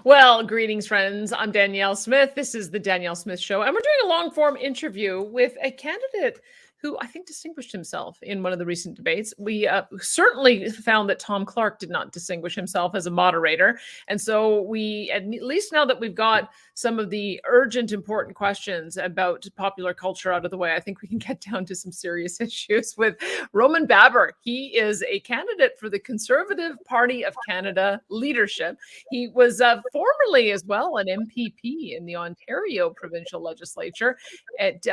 Well, greetings, friends. I'm Danielle Smith. This is the Danielle Smith Show, and we're doing a long form interview with a candidate who I think distinguished himself in one of the recent debates. We certainly found that Tom Clark did not distinguish himself as a moderator. And so we, at least now that we've got some of the urgent, important questions about popular culture out of the way, I think we can get down to some serious issues with Roman Baber. He is a candidate for the Conservative Party of Canada leadership. He was formerly as well an MPP in the Ontario provincial legislature. It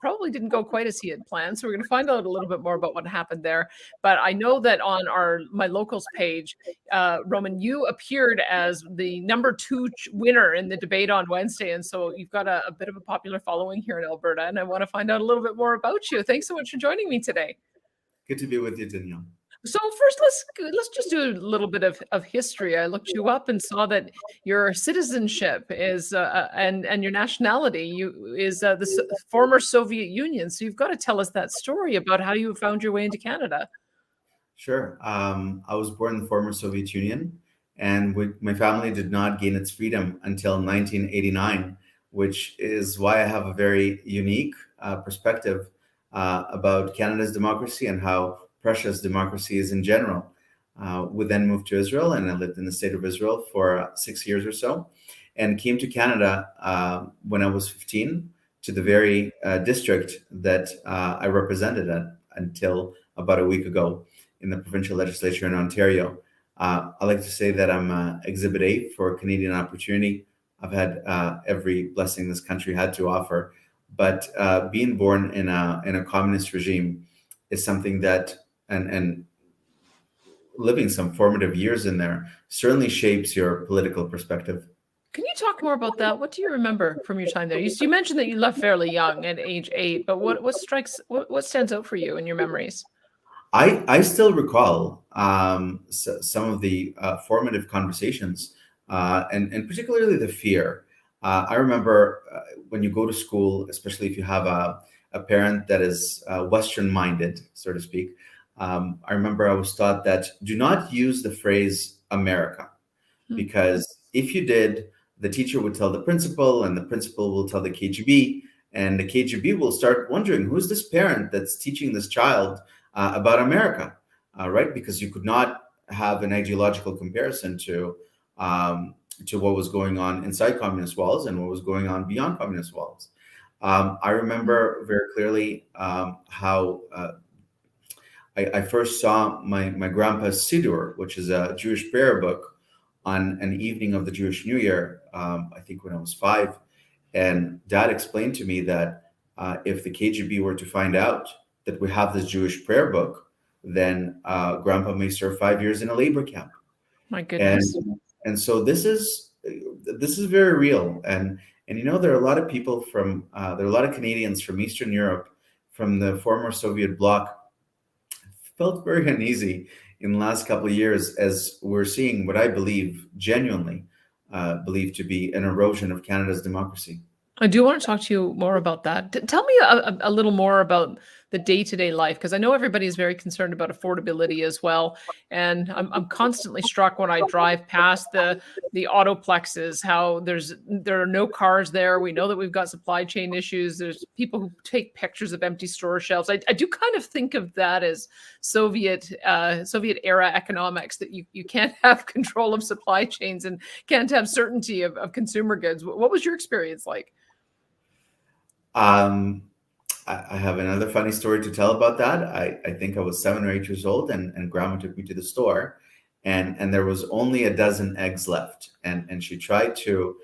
probably didn't go quite as he had planned, so we're going to find out a little bit more about what happened there. But I know that on my locals page, Roman, you appeared as the number 2 winner in the debate on Wednesday, and so you've got a bit of a popular following here in Alberta, and I want to find out a little bit more about you. Thanks so much for joining me today. Good to be with you, Danielle. So first, let's just do a little bit of history. I looked you up and saw that your citizenship is and your nationality is the former Soviet Union. So you've got to tell us that story about how you found your way into Canada. Sure. I was born in the former Soviet Union, and my family did not gain its freedom until 1989, which is why I have a very unique perspective about Canada's democracy and how precious democracy is in general. We then moved to Israel, and I lived in the state of Israel for 6 years or so, and came to Canada when I was 15 to the very district that I represented until about a week ago in the provincial legislature in Ontario. I like to say that I'm Exhibit A for Canadian opportunity. I've had every blessing this country had to offer, but being born in a communist regime is something that and living some formative years in there certainly shapes your political perspective. Can you talk more about that? What do you remember from your time there? You mentioned that you left fairly young at age 8, but what stands out for you in your memories? I still recall some of the formative conversations and particularly the fear. I remember when you go to school, especially if you have a parent that is Western minded, so to speak. I remember I was taught that do not use the phrase America, because if you did, the teacher would tell the principal, and the principal will tell the KGB, and the KGB will start wondering who's this parent that's teaching this child about America, right? Because you could not have an ideological comparison to what was going on inside communist walls and what was going on beyond communist walls. I remember very clearly how I first saw my grandpa's Siddur, which is a Jewish prayer book, on an evening of the Jewish New Year, I think when I was 5. And Dad explained to me that if the KGB were to find out that we have this Jewish prayer book, then Grandpa may serve 5 years in a labor camp. My goodness. And so this is very real. And you know, there are a lot of people there are a lot of Canadians from Eastern Europe, from the former Soviet bloc, felt very uneasy in the last couple of years as we're seeing what I genuinely believe to be an erosion of Canada's democracy. I do want to talk to you more about that. Tell me a little more about the day-to-day life, because I know everybody is very concerned about affordability as well. And I'm constantly struck when I drive past the autoplexes, how there are no cars there. We know that we've got supply chain issues. There's people who take pictures of empty store shelves. I do kind of think of that as Soviet era economics, that you can't have control of supply chains and can't have certainty of consumer goods. What was your experience like? I have another funny story to tell about that. I think I was 7 or 8 years old, and Grandma took me to the store, and there was only a dozen eggs left, and she tried to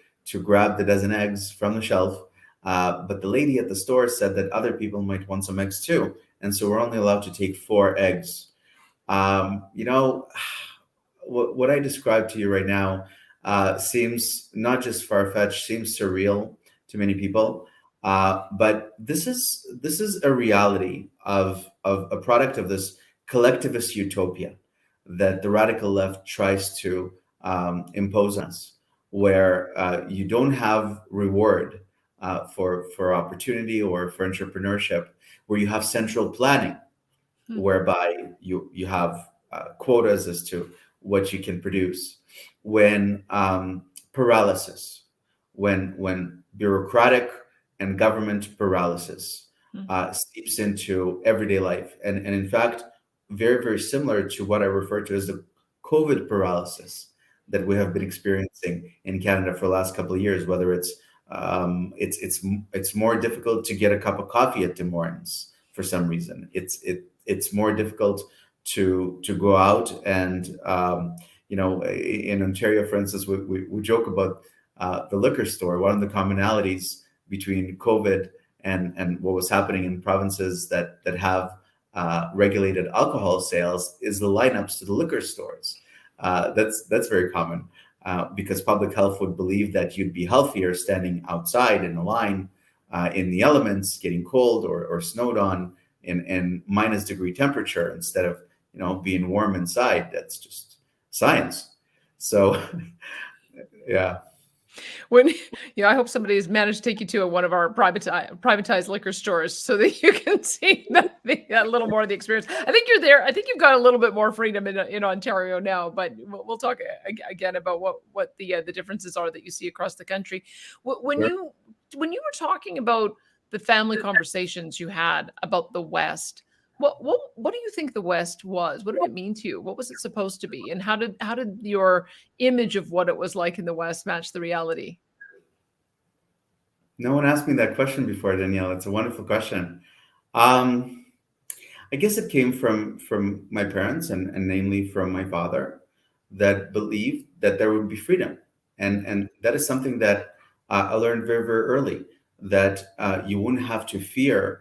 grab the dozen eggs from the shelf, but the lady at the store said that other people might want some eggs too, and so we're only allowed to take 4 eggs. You know, what I described to you right now seems not just far-fetched, seems surreal to many people. But this is a reality of a product of this collectivist utopia that the radical left tries to impose on us, where you don't have reward for opportunity or for entrepreneurship, where you have central planning, whereby you have quotas as to what you can produce. When paralysis, when bureaucratic and government paralysis seeps into everyday life, and in fact, very, very similar to what I refer to as the COVID paralysis that we have been experiencing in Canada for the last couple of years. Whether it's more difficult to get a cup of coffee at Tim Hortons for some reason. It's more difficult to go out and in Ontario, for instance, we joke about the liquor store. One of the commonalities between COVID and what was happening in provinces that have regulated alcohol sales is the lineups to the liquor stores. That's very common because public health would believe that you'd be healthier standing outside in a line in the elements, getting cold or snowed on in minus degree temperature instead of being warm inside. That's just science. So yeah. I hope somebody has managed to take you to one of our privatized liquor stores so that you can see a little more of the experience. I think you're there. I think you've got a little bit more freedom in Ontario now, but we'll talk again about what the differences are that you see across the country. When Sure. you were talking about the family conversations you had about the West, what do you think the West was? What did it mean to you? What was it supposed to be? And how did your image of what it was like in the West match the reality? No one asked me that question before, Danielle. It's a wonderful question. Um, I guess it came from my parents and namely from my father, that believed that there would be freedom, and that is something that I learned very, very early, that you wouldn't have to fear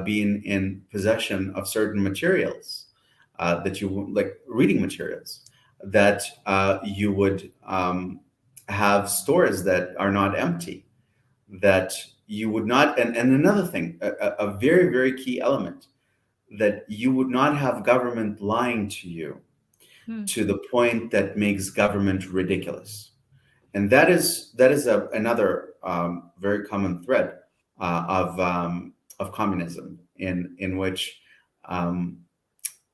being in possession of certain materials, that you like reading materials, that you would have stores that are not empty, that you would not, and another thing, a very, very key element, that you would not have government lying to you Hmm. to the point that makes government ridiculous. And that is another very common thread of communism, in which um,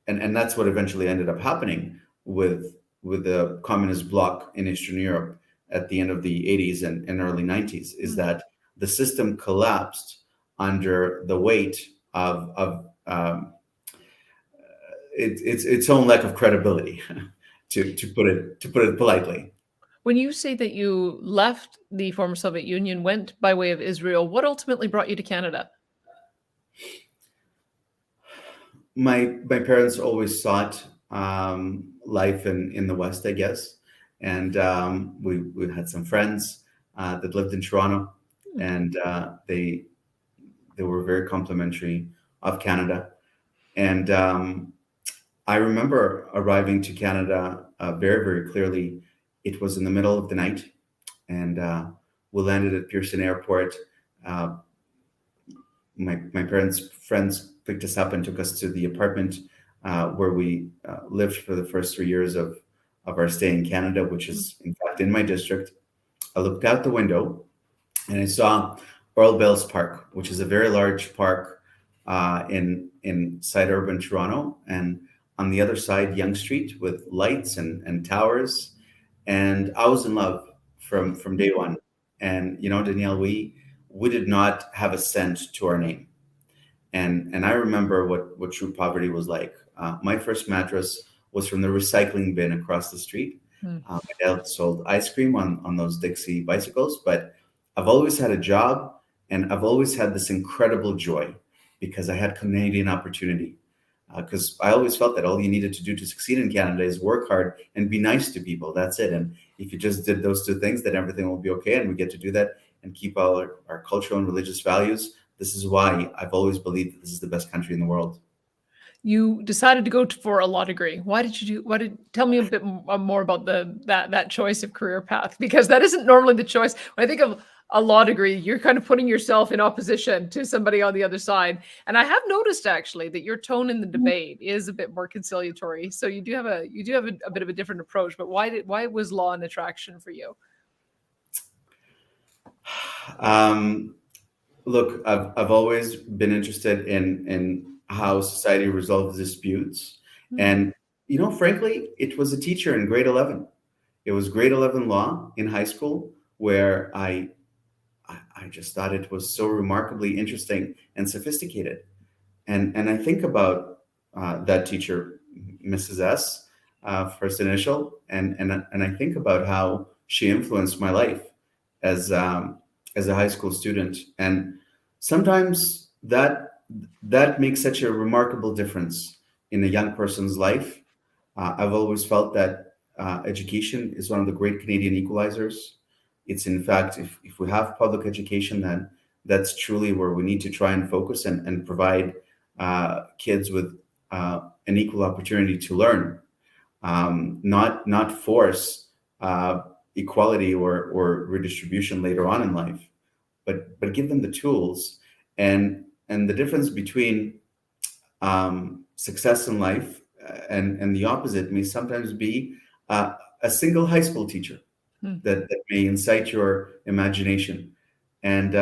and that's what eventually ended up happening with the communist bloc in Eastern Europe at the end of the 80s and early 90s, is Hmm. that the system collapsed under the weight of its own lack of credibility, to put it politely. When you say that you left the former Soviet Union, went by way of Israel, what ultimately brought you to Canada? My parents always sought life in the West, I guess, and we had some friends that lived in Toronto, Hmm. and they were very complimentary of Canada. And I remember arriving to Canada very, very clearly. It was in the middle of the night, and we landed at Pearson Airport. Uh, my parents' friends picked us up and took us to the apartment where we lived for the first 3 years of our stay in Canada, which is in fact in my district. I looked out the window and I saw Earl Bales Park, which is a very large park in inside urban Toronto, and on the other side, Yonge Street with lights and towers. And I was in love from day one. And Danielle, we did not have a cent to our name, and I remember what true poverty was like. My first mattress was from the recycling bin across the street. Hmm. My dad sold ice cream on those Dixie bicycles, but I've always had a job, and I've always had this incredible joy because I had Canadian opportunity. Because I always felt that all you needed to do to succeed in Canada is work hard and be nice to people. That's it. And if you just did those two things, then everything will be okay. And we get to do that and keep our cultural and religious values. This is why I've always believed that this is the best country in the world. You decided to go for a law degree. Why did you do? Tell me a bit more about that choice of career path, because that isn't normally the choice. When I think of a law degree, you're kind of putting yourself in opposition to somebody on the other side. And I have noticed actually that your tone in the debate is a bit more conciliatory. So you do have a bit of a different approach. But why was law an attraction for you? Um, Look, I've always been interested in how society resolves disputes, Hmm. and frankly, it was a teacher in grade 11. It was grade 11 law in high school, where I just thought it was so remarkably interesting and sophisticated. And I think about that teacher, Mrs. S, first initial, and I think about how she influenced my life as a high school student. And sometimes that makes such a remarkable difference in a young person's life. I've always felt that education is one of the great Canadian equalizers. It's, in fact, if we have public education, then that's truly where we need to try and focus and provide kids with an equal opportunity to learn, not force equality or redistribution later on in life, but give them the tools. And the difference between success in life and the opposite may sometimes be a single high school teacher that may incite your imagination. And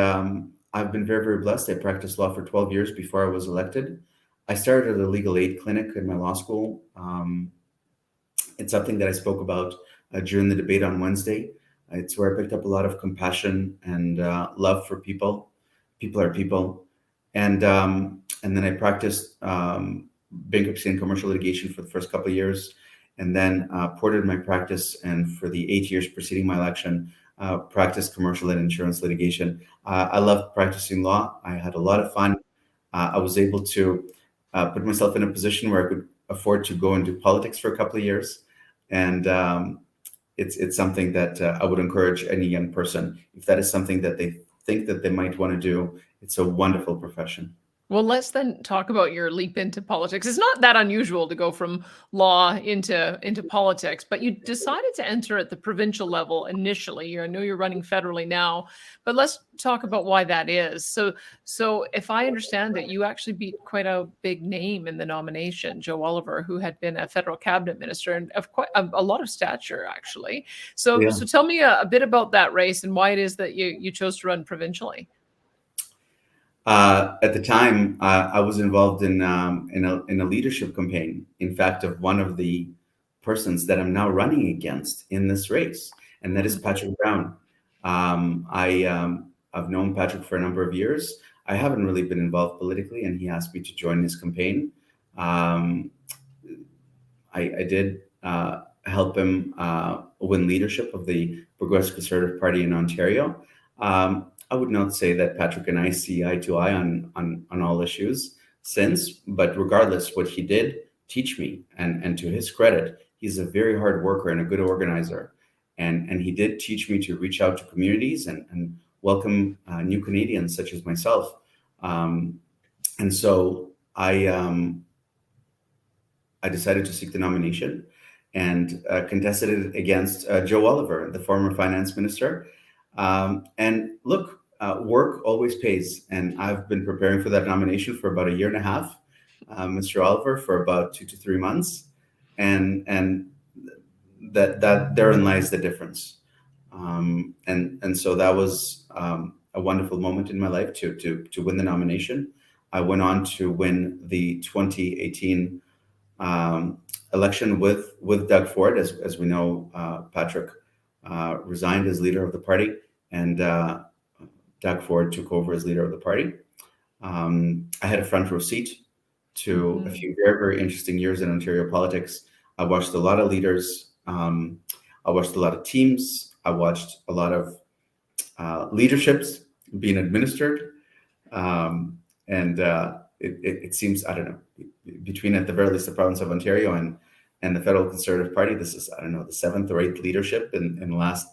I've been very, very blessed. I practiced law for 12 years before I was elected. I started a legal aid clinic in my law school. It's something that I spoke about during the debate on Wednesday. It's where I picked up a lot of compassion and love for people. People are people. And then I practiced bankruptcy and commercial litigation for the first couple of years, and then ported my practice. And for the 8 years preceding my election, practiced commercial and insurance litigation. I loved practicing law. I had a lot of fun. I was able to put myself in a position where I could afford to go into politics for a couple of years. And it's something that I would encourage any young person, if that is something that they think that they might want to do. It's a wonderful profession. Well, let's then talk about your leap into politics. It's not that unusual to go from law into politics, but you decided to enter at the provincial level initially. I know you're running federally now, but let's talk about why that is. So if I understand it, you actually beat quite a big name in the nomination, Joe Oliver, who had been a federal cabinet minister and of quite a lot of stature, actually. So Yeah. tell me a bit about that race and why it is that you chose to run provincially. At the time, I was involved in a leadership campaign. In fact, of one of the persons that I'm now running against in this race, and that is Patrick Brown. I've known Patrick for a number of years. I haven't really been involved politically, and he asked me to join his campaign. I did help him win leadership of the Progressive Conservative Party in Ontario. I would not say that Patrick and I see eye to eye on all issues since, but regardless, what he did teach me, and to his credit, he's a very hard worker and a good organizer. And he did teach me to reach out to communities and welcome new Canadians such as myself. And so I decided to seek the nomination and contested it against Joe Oliver, the former finance minister. And look, work always pays. And I've been preparing for that nomination for about a year and a half, Mr. Oliver for about 2 to 3 months. And that therein lies the difference. And so that was a wonderful moment in my life to win the nomination. I went on to win the 2018 election with Doug Ford. As we know, Patrick resigned as leader of the party, and Doug Ford took over as leader of the party. I had a front row seat to a few very, very interesting years in Ontario politics. I watched a lot of leaders. I watched a lot of teams. I watched a lot of leaderships being administered. And it seems, I don't know, between at the very least the province of Ontario and the federal Conservative Party, this is, I don't know, the 7th or 8th leadership in the last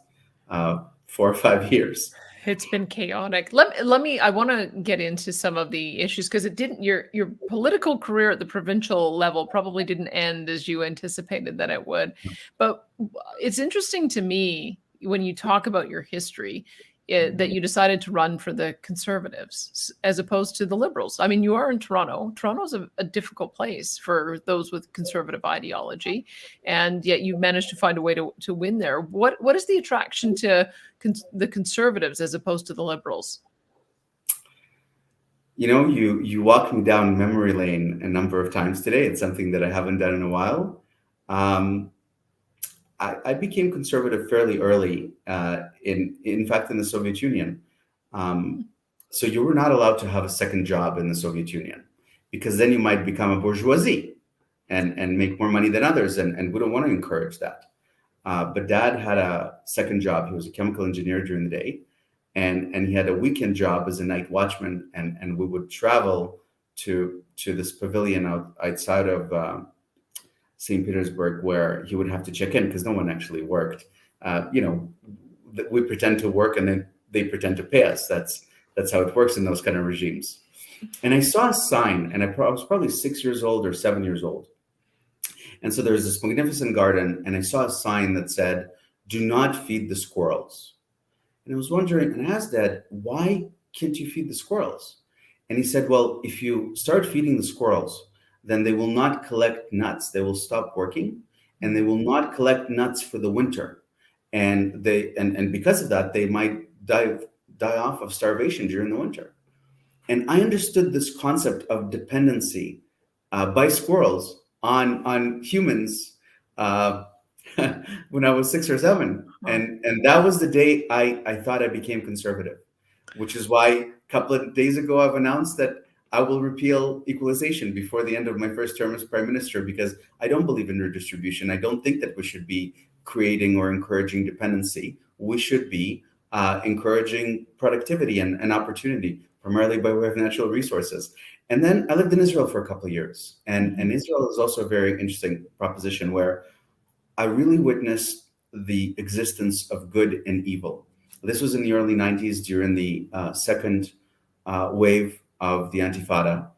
4 or 5 years. It's been chaotic. I want to get into some of the issues because it didn't, your political career at the provincial level probably didn't end as you anticipated that it would. But it's interesting to me when you talk about your history that you decided to run for the Conservatives as opposed to the Liberals. I mean, you are in Toronto. Toronto's a difficult place for those with conservative ideology, and yet you managed to find a way to win there. What is the attraction to the Conservatives as opposed to the Liberals? You know, you walked me down memory lane a number of times today. It's something that I haven't done in a while. I became conservative fairly early. In fact, in the Soviet Union, so you were not allowed to have a second job in the Soviet Union, because then you might become a bourgeoisie and make more money than others, and we don't want to encourage that. But Dad had a second job. He was a chemical engineer during the day, and he had a weekend job as a night watchman, and we would travel to this pavilion outside of St. Petersburg, where he would have to check in because no one actually worked. We pretend to work and then they pretend to pay us. That's how it works in those kind of regimes. And I saw a sign, and I was probably 6 years old or 7 years old. And so there's this magnificent garden, and I saw a sign that said, "Do not feed the squirrels." And I was wondering, and I asked Dad, "Why can't you feed the squirrels?" And he said, "Well, if you start feeding the squirrels, then they will not collect nuts. They will stop working, and they will not collect nuts for the winter. And because of that, they might die off of starvation during the winter." And I understood this concept of dependency by squirrels on humans when I was 6 or 7. And that was the day I thought I became conservative, which is why a couple of days ago I've announced that I will repeal equalization before the end of my first term as prime minister, because I don't believe in redistribution. I don't think that we should be creating or encouraging dependency. We should be encouraging productivity and opportunity, primarily by way of natural resources. And then I lived in Israel for a couple of years. And Israel is also a very interesting proposition where I really witnessed the existence of good and evil. This was in the early 90s during the second wave of the Intifada.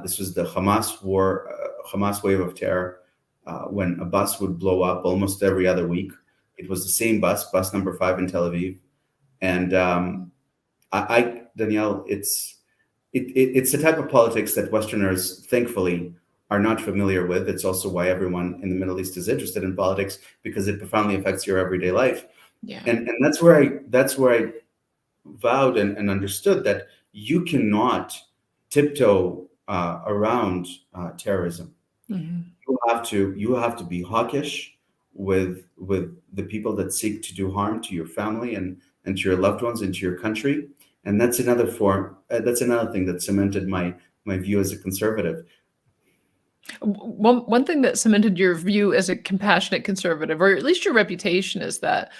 This was the Hamas war, Hamas wave of terror, when a bus would blow up almost every other week. It was the same bus number 5 in Tel Aviv. And Danielle, it's the type of politics that Westerners, thankfully, are not familiar with. It's also why everyone in the Middle East is interested in politics, because it profoundly affects your everyday life. Yeah. And that's where I vowed and understood that you cannot tiptoe around terrorism. Mm-hmm. You have to be hawkish with the people that seek to do harm to your family and to your loved ones and to your country. And that's another thing that cemented my view as a conservative. One thing that cemented your view as a compassionate conservative, or at least your reputation is that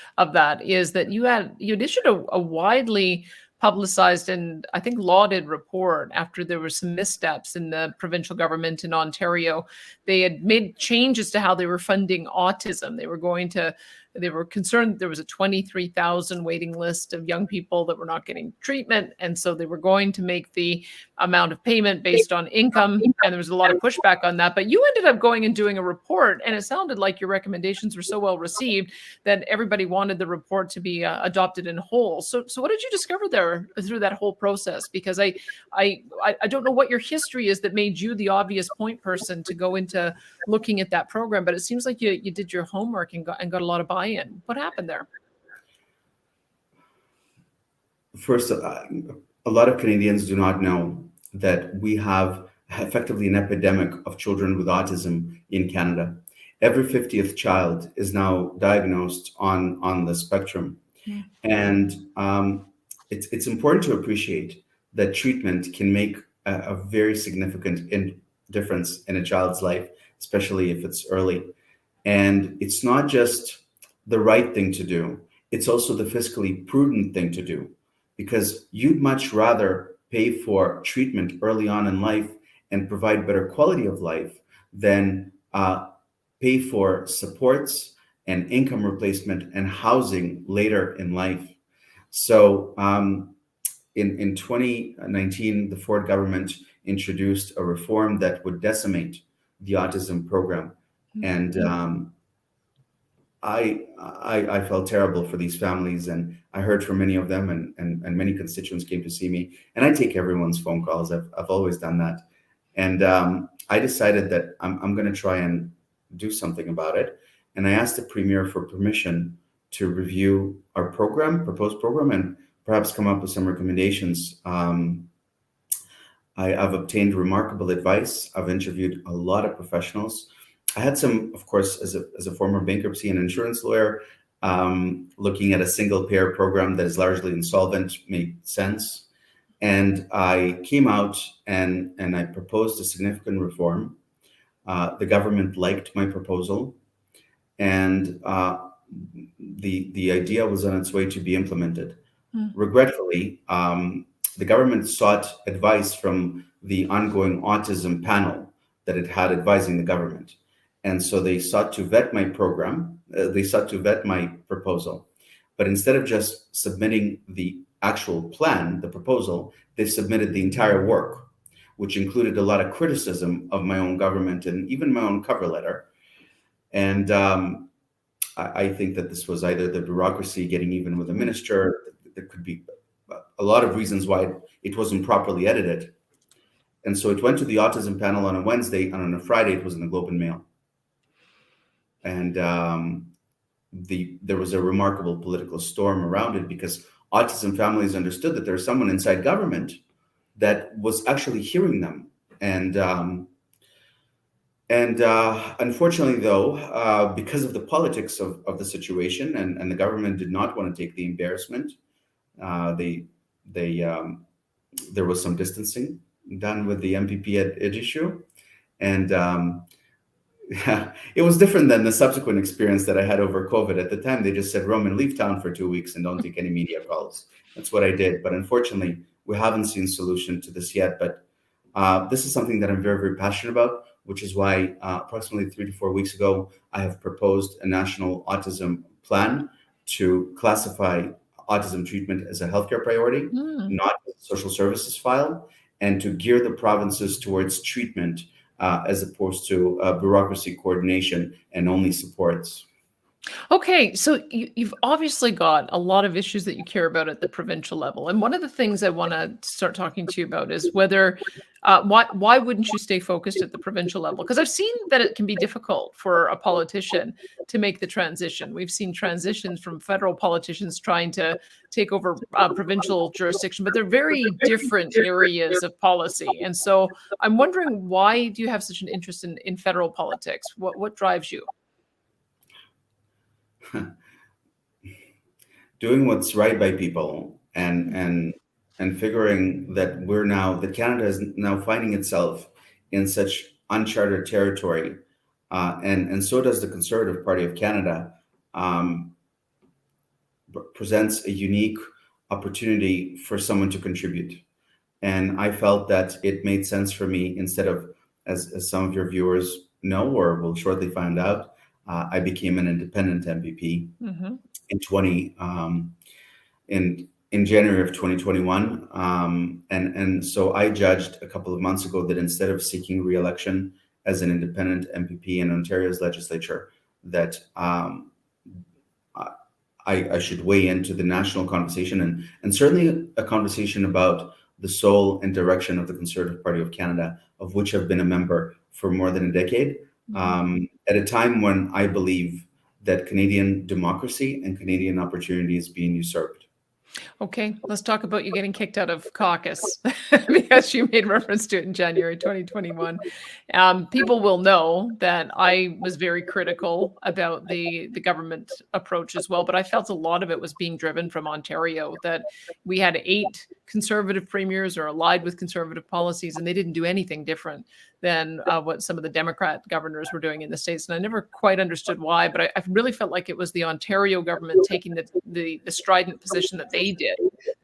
you issued a widely publicized and I think lauded report after there were some missteps in the provincial government in Ontario. They had made changes to how they were funding autism. They were concerned there was a 23,000 waiting list of young people that were not getting treatment. And so they were going to make the amount of payment based on income. And there was a lot of pushback on that. But you ended up going and doing a report, and it sounded like your recommendations were so well received that everybody wanted the report to be adopted in whole. So what did you discover there through that whole process? Because I don't know what your history is that made you the obvious point person to go into looking at that program, but it seems like you did your homework and got a lot of buy-in. What happened there? First, a lot of Canadians do not know that we have effectively an epidemic of children with autism in Canada. Every 50th child is now diagnosed on the spectrum. Yeah. And it's important to appreciate that treatment can make a very significant difference in a child's life, especially if it's early. And it's not just the right thing to do, it's also the fiscally prudent thing to do, because you'd much rather pay for treatment early on in life and provide better quality of life than pay for supports and income replacement and housing later in life. So in 2019, the Ford government introduced a reform that would decimate the autism program. And I felt terrible for these families, and I heard from many of them, and many constituents came to see me. And I take everyone's phone calls. I've always done that. And I decided that I'm going to try and do something about it. And I asked the Premier for permission to review our proposed program, and perhaps come up with some recommendations. I've obtained remarkable advice. I've interviewed a lot of professionals. I had some, of course, as a former bankruptcy and insurance lawyer, looking at a single payer program that is largely insolvent made sense. And I came out and I proposed a significant reform. The government liked my proposal, and the idea was on its way to be implemented. Regretfully, the government sought advice from the ongoing autism panel that it had advising the government. And so they sought to vet my program, they sought to vet my proposal. But instead of just submitting the actual plan, the proposal, they submitted the entire work, which included a lot of criticism of my own government and even my own cover letter. And I think that this was either the bureaucracy getting even with the minister. There could be a lot of reasons why it wasn't properly edited. And so it went to the autism panel on a Wednesday, and on a Friday it was in the Globe and Mail. And there was a remarkable political storm around it, because autism families understood that there's someone inside government that was actually hearing them. And unfortunately, though, because of the politics of the situation, and the government did not want to take the embarrassment, there was some distancing done with the MPP at issue. And it was different than the subsequent experience that I had over COVID. At the time, they just said, Roman, leave town for 2 weeks and don't take any media calls. That's what I did. But unfortunately, we haven't seen a solution to this yet. But this is something that I'm very, very passionate about, which is why approximately 3 to 4 weeks ago, I have proposed a national autism plan to classify autism treatment as a healthcare priority, not a social services file, and to gear the provinces towards treatment as opposed to bureaucracy coordination and only supports. Okay, so you've obviously got a lot of issues that you care about at the provincial level, and one of the things I want to start talking to you about is whether why wouldn't you stay focused at the provincial level? Because I've seen that it can be difficult for a politician to make the transition. We've seen transitions from federal politicians trying to take over provincial jurisdiction, but they're very different areas of policy. And so I'm wondering, why do you have such an interest in federal politics? What drives you? Doing what's right by people, and figuring that that Canada is now finding itself in such uncharted territory, and so does the Conservative Party of Canada, presents a unique opportunity for someone to contribute. And I felt that it made sense for me, instead of, as some of your viewers know or will shortly find out, I became an independent MPP in January of 2021, and so I judged a couple of months ago that instead of seeking re-election as an independent MPP in Ontario's legislature, that I should weigh into the national conversation, and certainly a conversation about the soul and direction of the Conservative Party of Canada, of which I've been a member for more than a decade. At a time when I believe that Canadian democracy and Canadian opportunity is being usurped. Okay, let's talk about you getting kicked out of caucus, because you made reference to it in January 2021. People will know that I was very critical about the government approach as well, but I felt a lot of it was being driven from Ontario, that we had 8 Conservative premiers or allied with Conservative policies, and they didn't do anything different than what some of the Democrat governors were doing in the States. And I never quite understood why, but I really felt like it was the Ontario government taking the strident position that they did,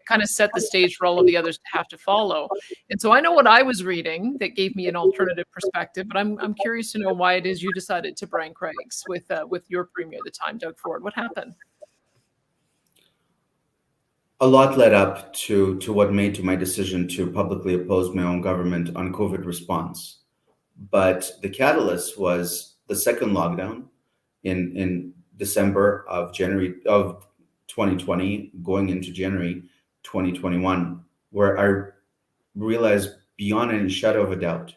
kind of set the stage for all of the others to have to follow. And so I know what I was reading that gave me an alternative perspective, but I'm curious to know why it is you decided to brand Craig's with your premier at the time, Doug Ford. What happened? A lot led up to what made to my decision to publicly oppose my own government on COVID response. But the catalyst was the second lockdown in December of 2020, going into January 2021, where I realized beyond any shadow of a doubt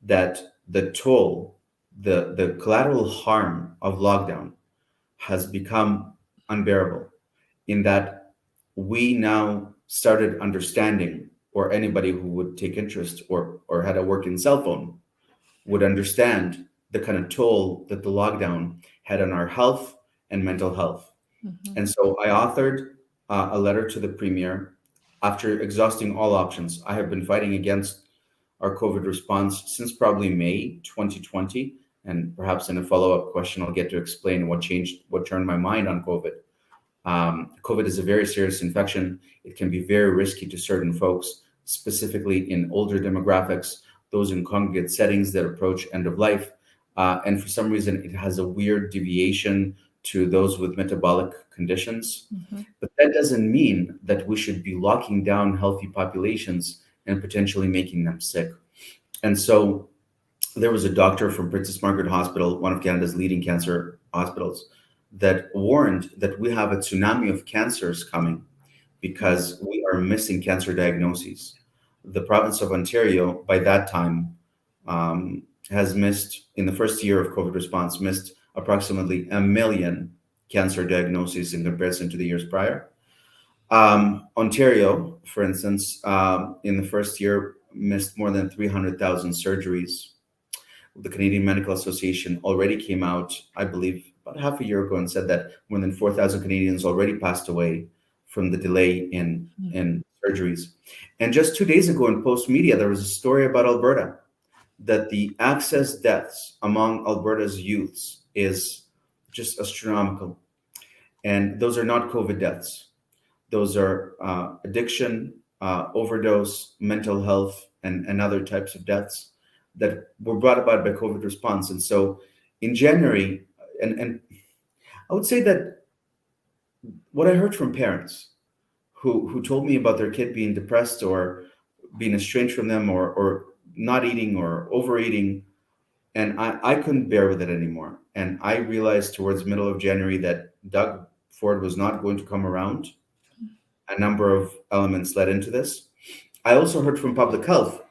that the toll, the collateral harm of lockdown has become unbearable, in that we now started understanding, or anybody who would take interest or had a working cell phone would understand the kind of toll that the lockdown had on our health and mental health. Mhm. And so I authored a letter to the premier after exhausting all options. I have been fighting against our COVID response since probably May 2020. And perhaps in a follow up question, I'll get to explain what changed, what turned my mind on COVID. COVID is a very serious infection. It can be very risky to certain folks, specifically in older demographics, those in congregate settings that approach end of life. And for some reason, it has a weird deviation to those with metabolic conditions. Mhm. But that doesn't mean that we should be locking down healthy populations and potentially making them sick. And so there was a doctor from Princess Margaret Hospital, one of Canada's leading cancer hospitals, that warned that we have a tsunami of cancers coming because we are missing cancer diagnoses. The province of Ontario, by that time, has missed, in the first year of COVID response, missed approximately 1 million cancer diagnoses in comparison to the years prior. Ontario, for instance, in the first year, missed more than 300,000 surgeries. The Canadian Medical Association already came out, I believe, about half a year ago and said that more than 4,000 Canadians already passed away from the delay in surgeries. And just 2 days ago in Post Media, there was a story about Alberta, that the access deaths among Alberta's youths is just astronomical. And those are not COVID deaths. Those are addiction, overdose, mental health, and other types of deaths that were brought about by COVID response. And so in January, and I would say that what I heard from parents who told me about their kid being depressed or being estranged from them or not eating or overeating, and I couldn't bear with it anymore. And I realized towards the middle of January that Doug Ford was not going to come around. A number of elements led into this. I also heard from public health,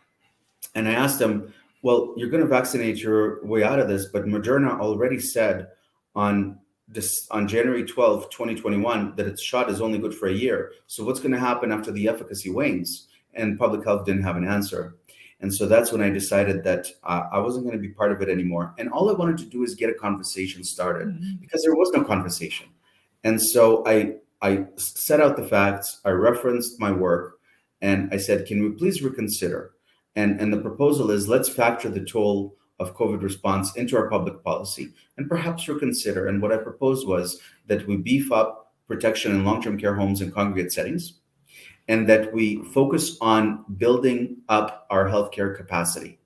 and I asked them, well, you're going to vaccinate your way out of this, but Moderna already said on January 12th, 2021, that its shot is only good for a year. So what's going to happen after the efficacy wanes? And public health didn't have an answer. And so that's when I decided that I wasn't going to be part of it anymore. And all I wanted to do is get a conversation started because there was no conversation. And so I set out the facts, I referenced my work, and I said, can we please reconsider? And the proposal is, let's factor the toll of COVID response into our public policy and perhaps reconsider. And what I proposed was that we beef up protection in long-term care homes and congregate settings, and that we focus on building up our healthcare capacity.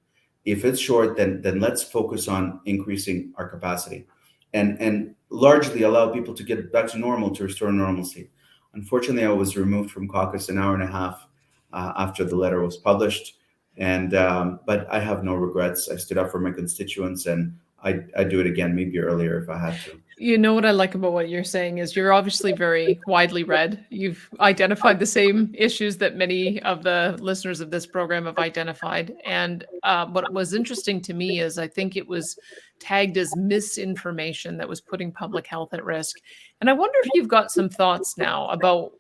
If it's short, then let's focus on increasing our capacity and largely allow people to get back to normal, to restore normalcy. Unfortunately, I was removed from caucus an hour and a half after the letter was published. And but I have no regrets. I stood up for my constituents, and I'd do it again, maybe earlier if I had to. You know what I like about what you're saying is you're obviously very widely read. You've identified the same issues that many of the listeners of this program have identified. And what was interesting to me is I think it was tagged as misinformation that was putting public health at risk. And I wonder if you've got some thoughts now about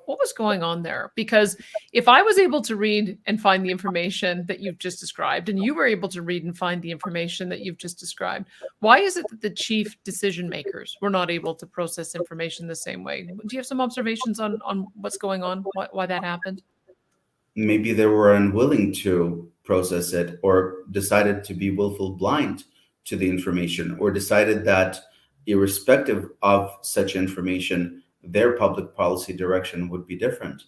what was going on there? Because if I was able to read and find the information that you've just described, and you were able to read and find the information that you've just described, why is it that the chief decision makers were not able to process information the same way? Do you have some observations on what's going on, why that happened? Maybe they were unwilling to process it, or decided to be willful blind to the information, or decided that irrespective of such information, their public policy direction would be different.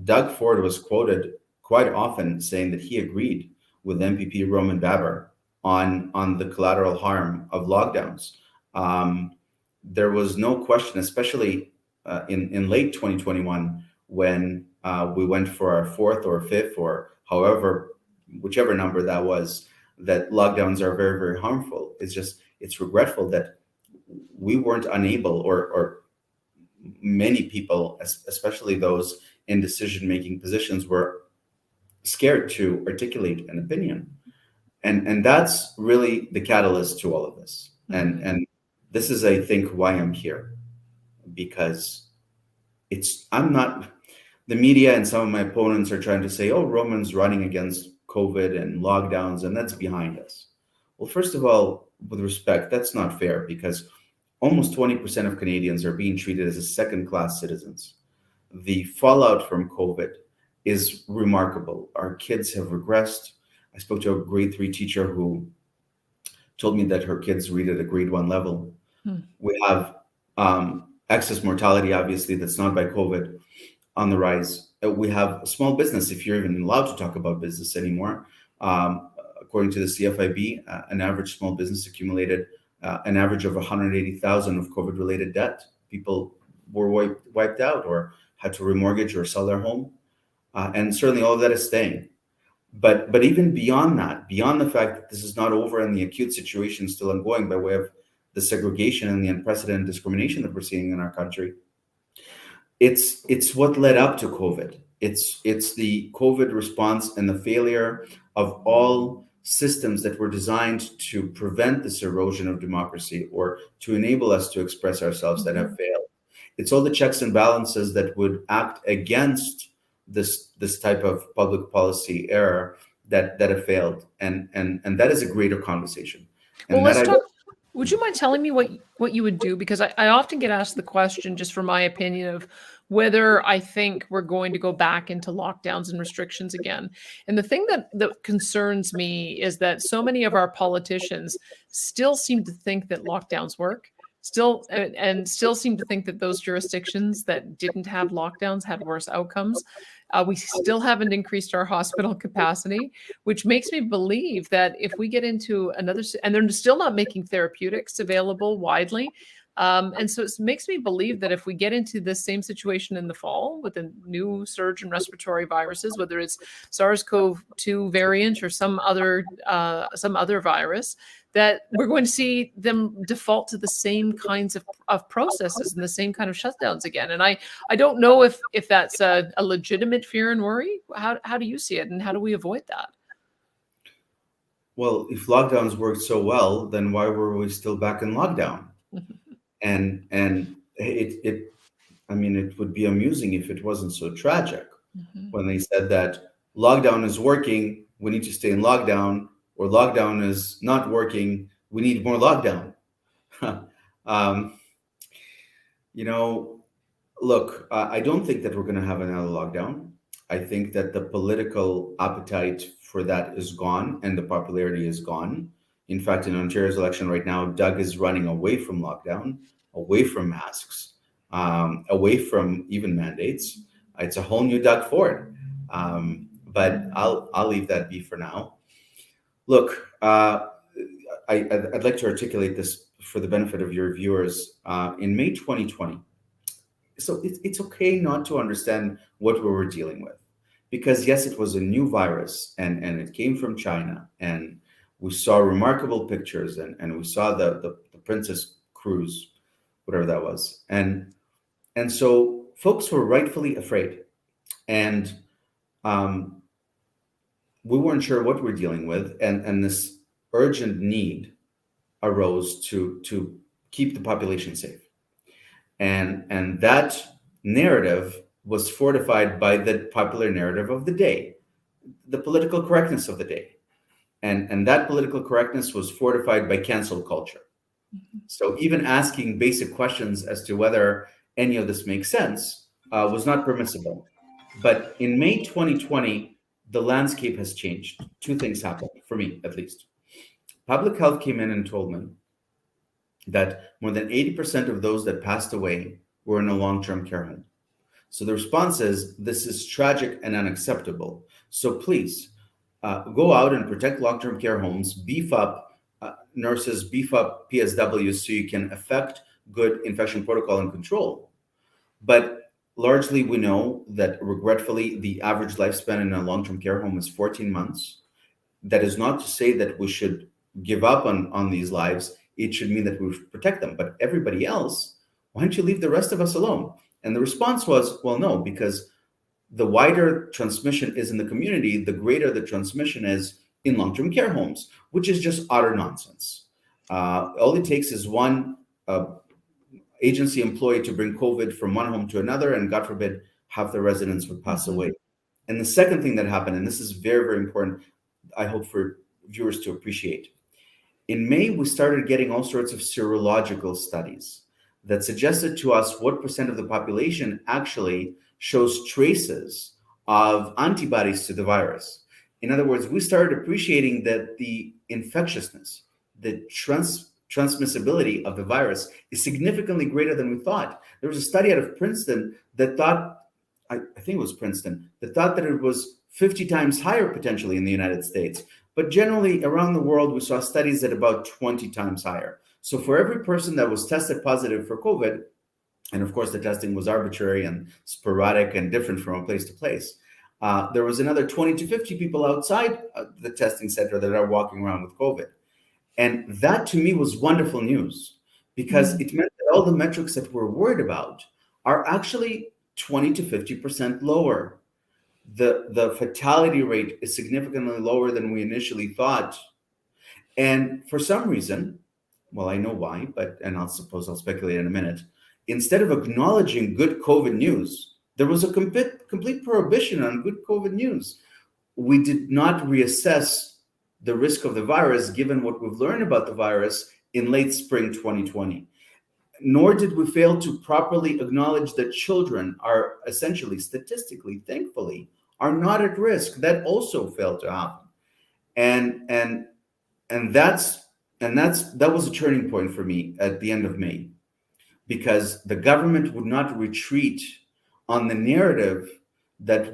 Doug Ford was quoted quite often saying that he agreed with MPP Roman Baber on the collateral harm of lockdowns. There was no question, especially in late 2021, when we went for our fourth or fifth or whichever number that was, that lockdowns are very, very harmful. It's regretful that we weren't unable, or many people, especially those in decision-making positions, were scared to articulate an opinion. And that's really the catalyst to all of this. And this is, I think, why I'm here, because the media and some of my opponents are trying to say, oh, Roman's running against COVID and lockdowns, and that's behind us. Well, first of all, with respect, that's not fair because almost 20% of Canadians are being treated as second-class citizens. The fallout from COVID is remarkable. Our kids have regressed. I spoke to a grade 3 teacher who told me that her kids read at a grade 1 level. We have excess mortality, obviously, that's not by COVID, on the rise. We have small business, if you're even allowed to talk about business anymore. According to the CFIB, an average small business accumulated an average of 180,000 of COVID-related debt. People were wiped out or had to remortgage or sell their home. And certainly all of that is staying. But even beyond that, beyond the fact that this is not over and the acute situation is still ongoing by way of the segregation and the unprecedented discrimination that we're seeing in our country, it's what led up to COVID. It's the COVID response and the failure of all systems that were designed to prevent this erosion of democracy or to enable us to express ourselves that have failed. It's all the checks and balances that would act against this type of public policy error that have failed, and that is a greater conversation. And well, let's talk. Would you mind telling me what you would do? Because I often get asked the question, just for my opinion, of whether I think we're going to go back into lockdowns and restrictions again. And the thing that concerns me is that so many of our politicians still seem to think that lockdowns work. Still seem to think that those jurisdictions that didn't have lockdowns had worse outcomes. We still haven't increased our hospital capacity, which makes me believe that if we get into another, and they're still not making therapeutics available widely. And so it makes me believe that if we get into this same situation in the fall with a new surge in respiratory viruses, whether it's SARS-CoV-2 variant or some other virus, that we're going to see them default to the same kinds of processes and the same kind of shutdowns again. And I don't know if that's a legitimate fear and worry. How do you see it, and how do we avoid that? Well, if lockdowns worked so well, then why were we still back in lockdown? And it would be amusing if it wasn't so tragic when they said that lockdown is working, we need to stay in lockdown, or lockdown is not working, we need more lockdown. Look, I don't think that we're going to have another lockdown. I think that the political appetite for that is gone and the popularity is gone. In fact, in Ontario's election right now, Doug is running away from lockdown, away from masks, away from even mandates. It's a whole new Doug Ford. But I'll leave that be for now. Look, I'd like to articulate this for the benefit of your viewers. In May 2020, so it's okay not to understand what we were dealing with, because yes, it was a new virus and it came from China, and we saw remarkable pictures and we saw the Princess Cruise, whatever that was. And so folks were rightfully afraid. And we weren't sure what we're dealing with. And this urgent need arose to keep the population safe. And that narrative was fortified by the popular narrative of the day, the political correctness of the day. And that political correctness was fortified by cancel culture. So even asking basic questions as to whether any of this makes sense was not permissible. But in May 2020, the landscape has changed. Two things happened, for me at least. Public health came in and told me that more than 80% of those that passed away were in a long-term care home. So the response is, this is tragic and unacceptable. So please, go out and protect long-term care homes, beef up nurses, beef up PSWs so you can effect good infection protocol and control. But largely we know that regretfully, the average lifespan in a long-term care home is 14 months. That is not to say that we should give up on these lives. It should mean that we protect them. But everybody else, why don't you leave the rest of us alone? And the response was, well, no, because the wider transmission is in the community, the greater the transmission is in long-term care homes, which is just utter nonsense. All it takes is one agency employee to bring COVID from one home to another, and God forbid, half the residents would pass away. And the second thing that happened, and this is very, very important, I hope for viewers to appreciate. In May, we started getting all sorts of serological studies that suggested to us what percent of the population actually shows traces of antibodies to the virus. In other words, we started appreciating that the infectiousness, the transmissibility of the virus is significantly greater than we thought. There was a study out of Princeton that thought, I think it was Princeton, that thought that it was 50 times higher potentially in the United States. But generally around the world, we saw studies at about 20 times higher. So for every person that was tested positive for COVID, and of course the testing was arbitrary and sporadic and different from place to place, there was another 20 to 50 people outside the testing center that are walking around with COVID. And that to me was wonderful news, because it meant that all the metrics that we're worried about are actually 20 to 50% lower. The fatality rate is significantly lower than we initially thought. And for some reason, well, I know why, and I'll speculate in a minute, instead of acknowledging good COVID news, there was a complete prohibition on good COVID news. We did not reassess the risk of the virus, given what we've learned about the virus in late spring 2020. Nor did we fail to properly acknowledge that children are essentially, statistically, thankfully, are not at risk. That also failed to happen. And that was a turning point for me at the end of May, because the government would not retreat on the narrative that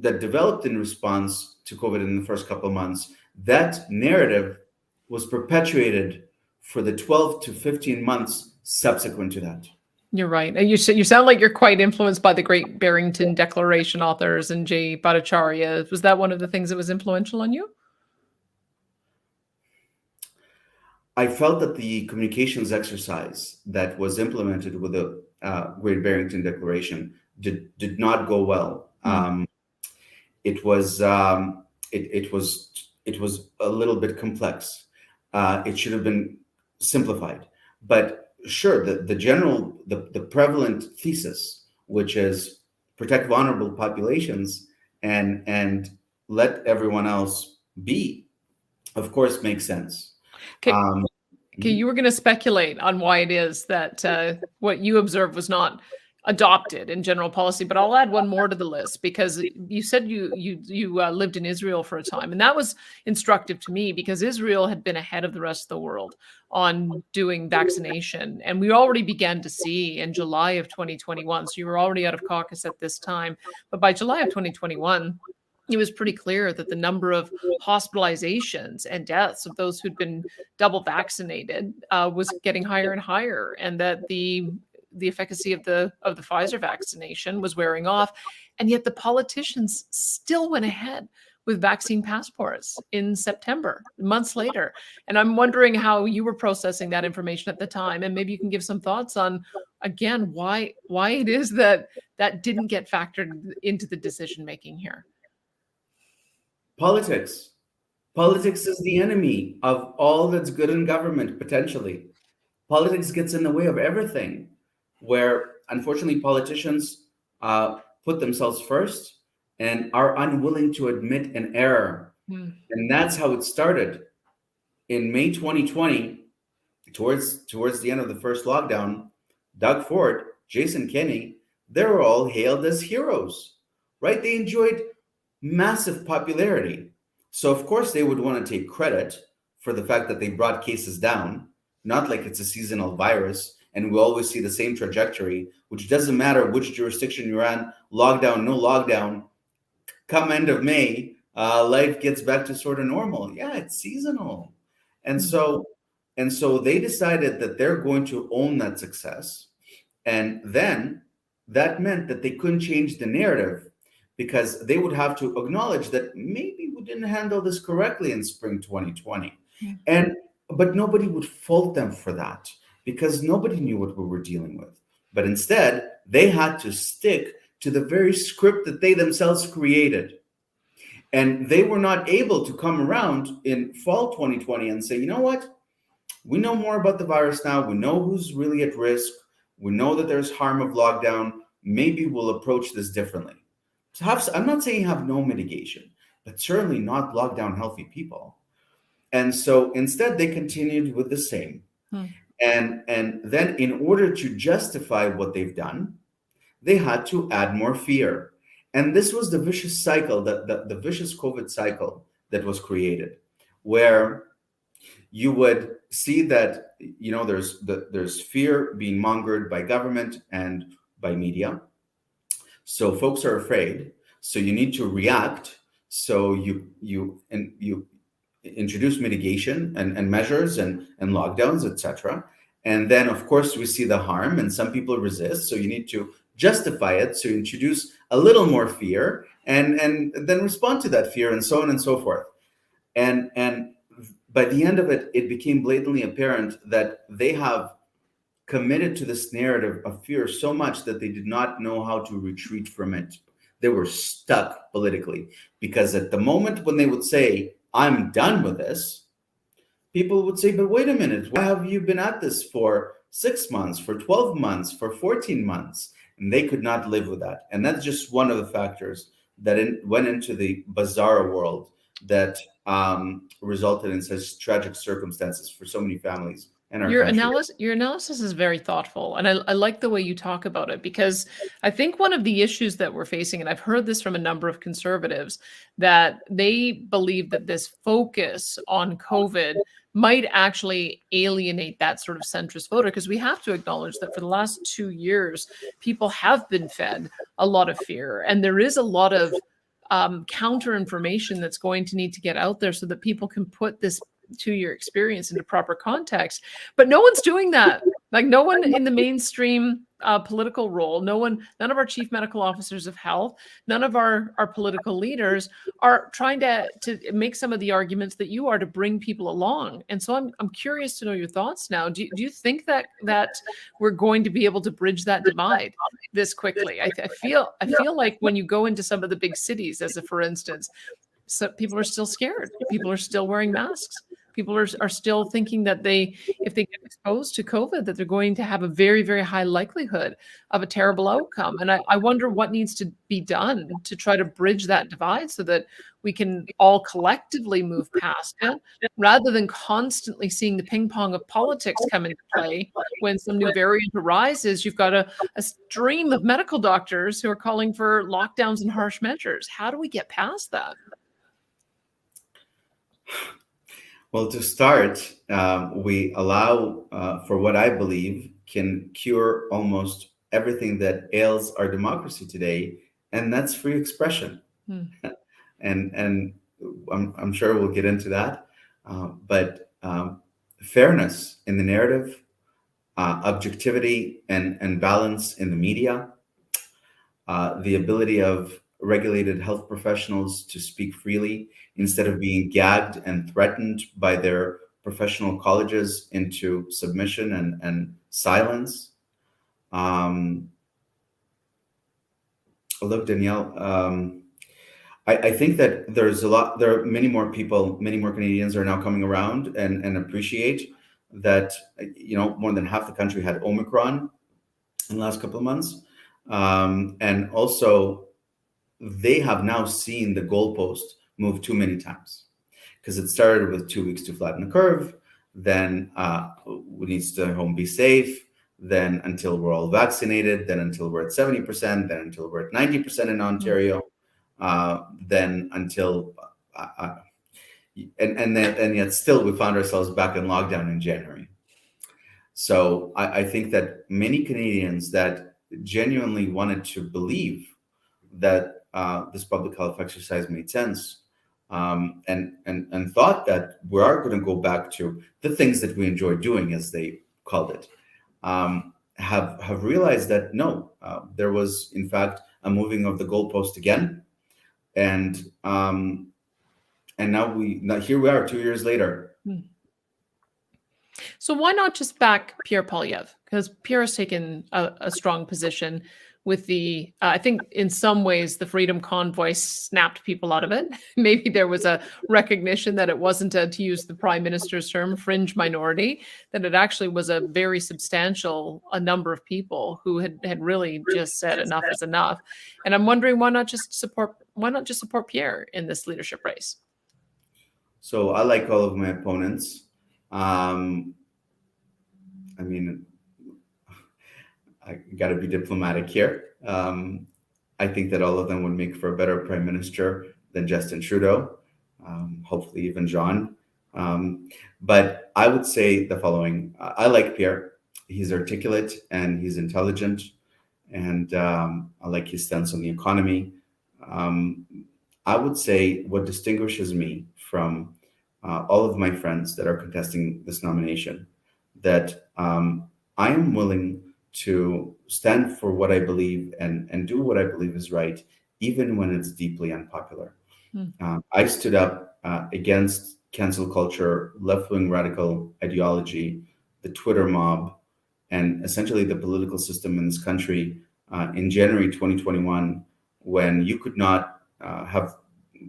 developed in response to COVID in the first couple of months. That narrative was perpetuated for the 12 to 15 months subsequent to that. You're right. And you sound like you're quite influenced by the Great Barrington Declaration authors and J. Bhattacharya. Was that one of the things that was influential on you? I felt that the communications exercise that was implemented with the Great Barrington Declaration did not go well. It was a little bit complex. It should have been simplified. But sure, the prevalent thesis, which is protect vulnerable populations and let everyone else be, of course, makes sense. Okay, you were going to speculate on why it is that what you observed was not adopted in general policy, but I'll add one more to the list, because you said you lived in Israel for a time, and that was instructive to me, because Israel had been ahead of the rest of the world on doing vaccination, and we already began to see in July of 2021. So you were already out of caucus at this time, but by July of 2021. It was pretty clear that the number of hospitalizations and deaths of those who'd been double vaccinated was getting higher and higher, and that the efficacy of the Pfizer vaccination was wearing off. And yet the politicians still went ahead with vaccine passports in September, months later. And I'm wondering how you were processing that information at the time, and maybe you can give some thoughts on, again, why it is that didn't get factored into the decision making here. Politics. Politics is the enemy of all that's good in government, potentially. Politics gets in the way of everything, where unfortunately politicians put themselves first and are unwilling to admit an error. And that's how it started. In May 2020, towards the end of the first lockdown, Doug Ford, Jason Kenney, they were all hailed as heroes, right? They enjoyed massive popularity. So of course they would want to take credit for the fact that they brought cases down, not like it's a seasonal virus and we always see the same trajectory, which doesn't matter which jurisdiction you're in, lockdown, no lockdown, come end of May, life gets back to sort of normal. Yeah, it's seasonal. And so they decided that they're going to own that success. And then that meant that they couldn't change the narrative, because they would have to acknowledge that maybe we didn't handle this correctly in spring 2020. But nobody would fault them for that, because nobody knew what we were dealing with. But instead, they had to stick to the very script that they themselves created. And they were not able to come around in fall 2020 and say, you know what? We know more about the virus now. We know who's really at risk. We know that there's harm of lockdown. Maybe we'll approach this differently. I'm not saying have no mitigation, but certainly not lock down healthy people. And so instead, they continued with the same. And then, in order to justify what they've done, they had to add more fear. And this was the vicious cycle, the vicious COVID cycle that was created, where you would see that, there's fear being mongered by government and by media. So folks are afraid. So you need to react. So you introduce mitigation and measures and lockdowns, etc. And then, of course, we see the harm, and some people resist. So you need to justify it. So you introduce a little more fear, and then respond to that fear, and so on and so forth. And by the end of it, it became blatantly apparent that they have committed to this narrative of fear so much that they did not know how to retreat from it. They were stuck politically, because at the moment when they would say, I'm done with this, people would say, but wait a minute, why have you been at this for 6 months, for 12 months, for 14 months? And they could not live with that. And that's just one of the factors that went into the bizarre world that resulted in such tragic circumstances for so many families in our country. Your analysis is very thoughtful, and I like the way you talk about it, because I think one of the issues that we're facing, and I've heard this from a number of conservatives, that they believe that this focus on COVID might actually alienate that sort of centrist voter, because we have to acknowledge that for the last 2 years, people have been fed a lot of fear, and there is a lot of counter information that's going to need to get out there so that people can put this 2-year experience into proper context. But no one's doing that. Like, no one in the mainstream political role, none of our chief medical officers of health, none of our political leaders are trying to make some of the arguments that you are to bring people along. And so I'm curious to know your thoughts now. Do you think that we're going to be able to bridge that divide this quickly? I feel like when you go into some of the big cities, as a for instance, so people are still scared. People are still wearing masks. People are still thinking that if they get exposed to COVID, that they're going to have a very, very high likelihood of a terrible outcome. And I wonder what needs to be done to try to bridge that divide so that we can all collectively move past it, rather than constantly seeing the ping pong of politics come into play. When some new variant arises, you've got a stream of medical doctors who are calling for lockdowns and harsh measures. How do we get past that? Well, to start, we allow for what I believe can cure almost everything that ails our democracy today, and that's free expression. And I'm sure we'll get into that. But fairness in the narrative, objectivity and balance in the media, the ability of regulated health professionals to speak freely instead of being gagged and threatened by their professional colleges into submission and silence. Look, Danielle, I think that there are many more people, many more Canadians are now coming around and appreciate that, more than half the country had Omicron in the last couple of months. And also, they have now seen the goalpost move too many times, because it started with 2 weeks to flatten the curve, then we need to stay home, be safe, then until we're all vaccinated, then until we're at 70%, then until we're at 90% in Ontario, then until and yet still we found ourselves back in lockdown in January. So I think that many Canadians that genuinely wanted to believe that this public health exercise made sense, and thought that we are going to go back to the things that we enjoy doing, as they called it, have realized that no, there was in fact a moving of the goalpost again, and now here we are 2 years later. So why not just back Pierre Poilievre? Because Pierre has taken a strong position with the, I think in some ways the Freedom Convoy snapped people out of it. Maybe there was a recognition that it wasn't, to use the Prime Minister's term, fringe minority, that it actually was a very substantial a number of people who had really just said enough is enough. And I'm wondering, why not just support Pierre in this leadership race? So I like all of my opponents. I mean, I got to be diplomatic here. I think that all of them would make for a better prime minister than Justin Trudeau, hopefully even John. But I would say the following. I like Pierre. He's articulate and he's intelligent, and I like his stance on the economy. I would say what distinguishes me from all of my friends that are contesting this nomination, that I am willing to stand for what I believe and do what I believe is right, even when it's deeply unpopular. I stood up against cancel culture, left-wing radical ideology, the Twitter mob, and essentially the political system in this country in January 2021, when you could not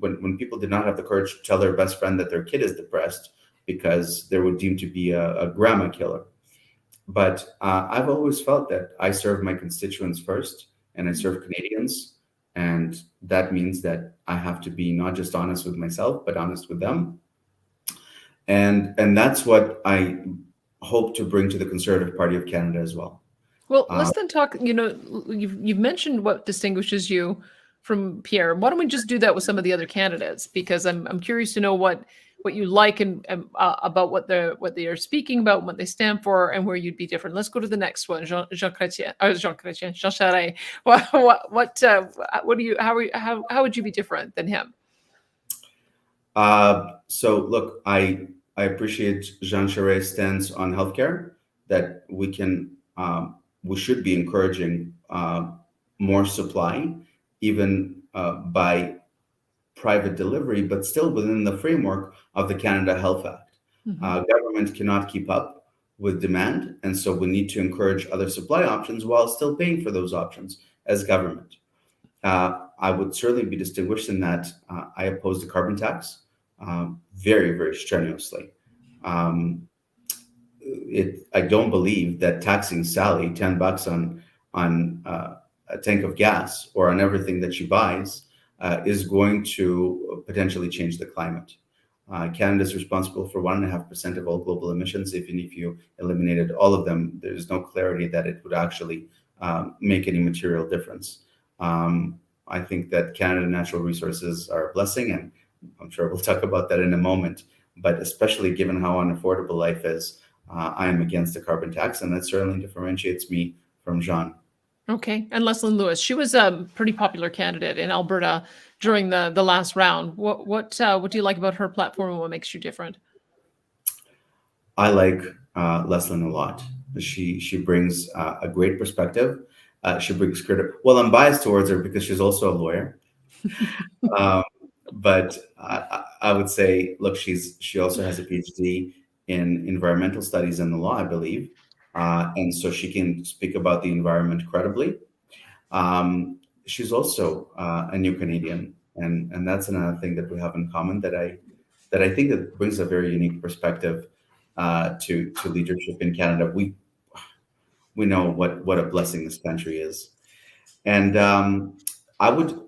when people did not have the courage to tell their best friend that their kid is depressed because they were deemed to be a grandma killer. But I've always felt that I serve my constituents first, and I serve Canadians. And that means that I have to be not just honest with myself, but honest with them. And that's what I hope to bring to the Conservative Party of Canada as well. Well, let's then talk, you've mentioned what distinguishes you from Pierre. Why don't we just do that with some of the other candidates? Because I'm curious to know what you like and about what they are speaking about, what they stand for, and where you'd be different. Let's go to the next one, Jean Charest. How would you be different than him? So look, I appreciate Jean Charest's stance on healthcare, that we should be encouraging more supply, even by private delivery, but still within the framework of the Canada Health Act. Government cannot keep up with demand, and so we need to encourage other supply options while still paying for those options as government. I would certainly be distinguished in that I oppose the carbon tax very, very strenuously. I don't believe that taxing Sally $10 on a tank of gas or on everything that she buys is going to potentially change the climate. Canada is responsible for 1.5% of all global emissions. Even if you eliminated all of them, there's no clarity that it would actually make any material difference. I think that Canada natural resources are a blessing, and I'm sure we'll talk about that in a moment. But especially given how unaffordable life is, I am against the carbon tax, and that certainly differentiates me from Jean. Okay, and Leslyn Lewis, she was a pretty popular candidate in Alberta during the last round. What do you like about her platform, and what makes you different? I like Leslyn a lot. She brings a great perspective. She brings critical. Well, I'm biased towards her because she's also a lawyer. But I would say, look, she also has a PhD in environmental studies and the law, I believe. And so she can speak about the environment credibly. She's also a new Canadian, and that's another thing that we have in common that I think that brings a very unique perspective to leadership in Canada. We know what a blessing this country is, and I would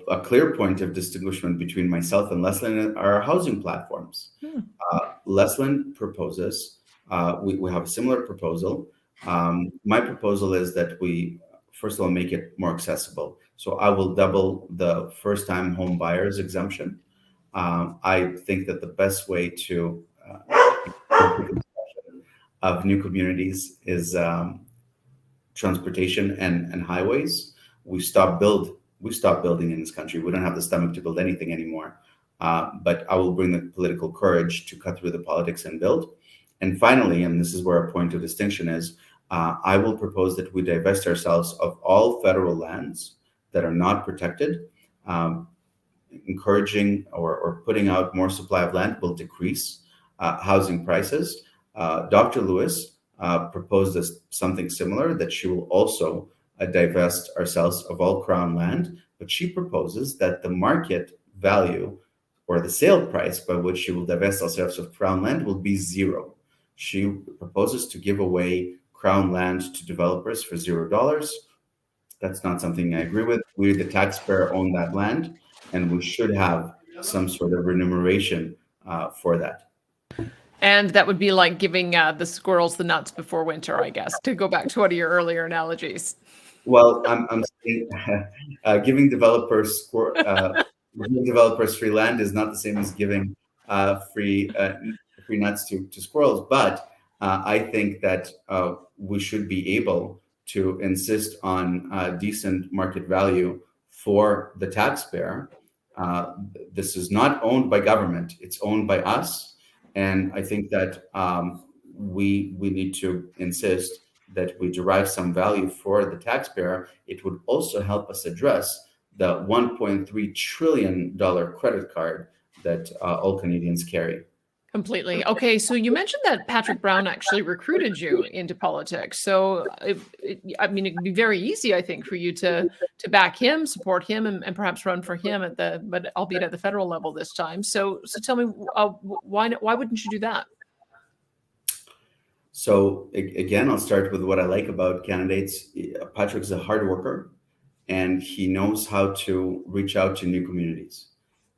a clear point of distinguishment between myself and Leslyn are our housing platforms. Leslyn proposes. We have a similar proposal. My proposal is that we, first of all, make it more accessible. So I will double the first-time home buyers exemption. I think that the best way to of new communities is transportation and highways. We stop building in this country. We don't have the stomach to build anything anymore. But I will bring the political courage to cut through the politics and build. And finally, and this is where a point of distinction is, I will propose that we divest ourselves of all federal lands that are not protected. Encouraging or putting out more supply of land will decrease housing prices. Dr. Lewis proposed something similar, that she will also divest ourselves of all crown land, but she proposes that the market value or the sale price by which she will divest ourselves of crown land will be zero. She proposes to give away crown land to developers for $0. That's not something I agree with. We, the taxpayer, own that land, and we should have some sort of remuneration for that. And that would be like giving the squirrels the nuts before winter, I guess, to go back to one of your earlier analogies. Well, I'm saying giving developers free land is not the same as giving free nuts to squirrels. But I think that we should be able to insist on decent market value for the taxpayer. This is not owned by government; it's owned by us, and I think that we need to insist that we derive some value for the taxpayer. It would also help us address the $1.3 trillion credit card that all Canadians carry. Completely. Okay, so you mentioned that Patrick Brown actually recruited you into politics. So, I mean, it could be very easy, I think, for you to back him, support him, and perhaps run for him but albeit at the federal level this time. So tell me, why wouldn't you do that? So again, I'll start with what I like about candidates. Patrick's a hard worker, and he knows how to reach out to new communities.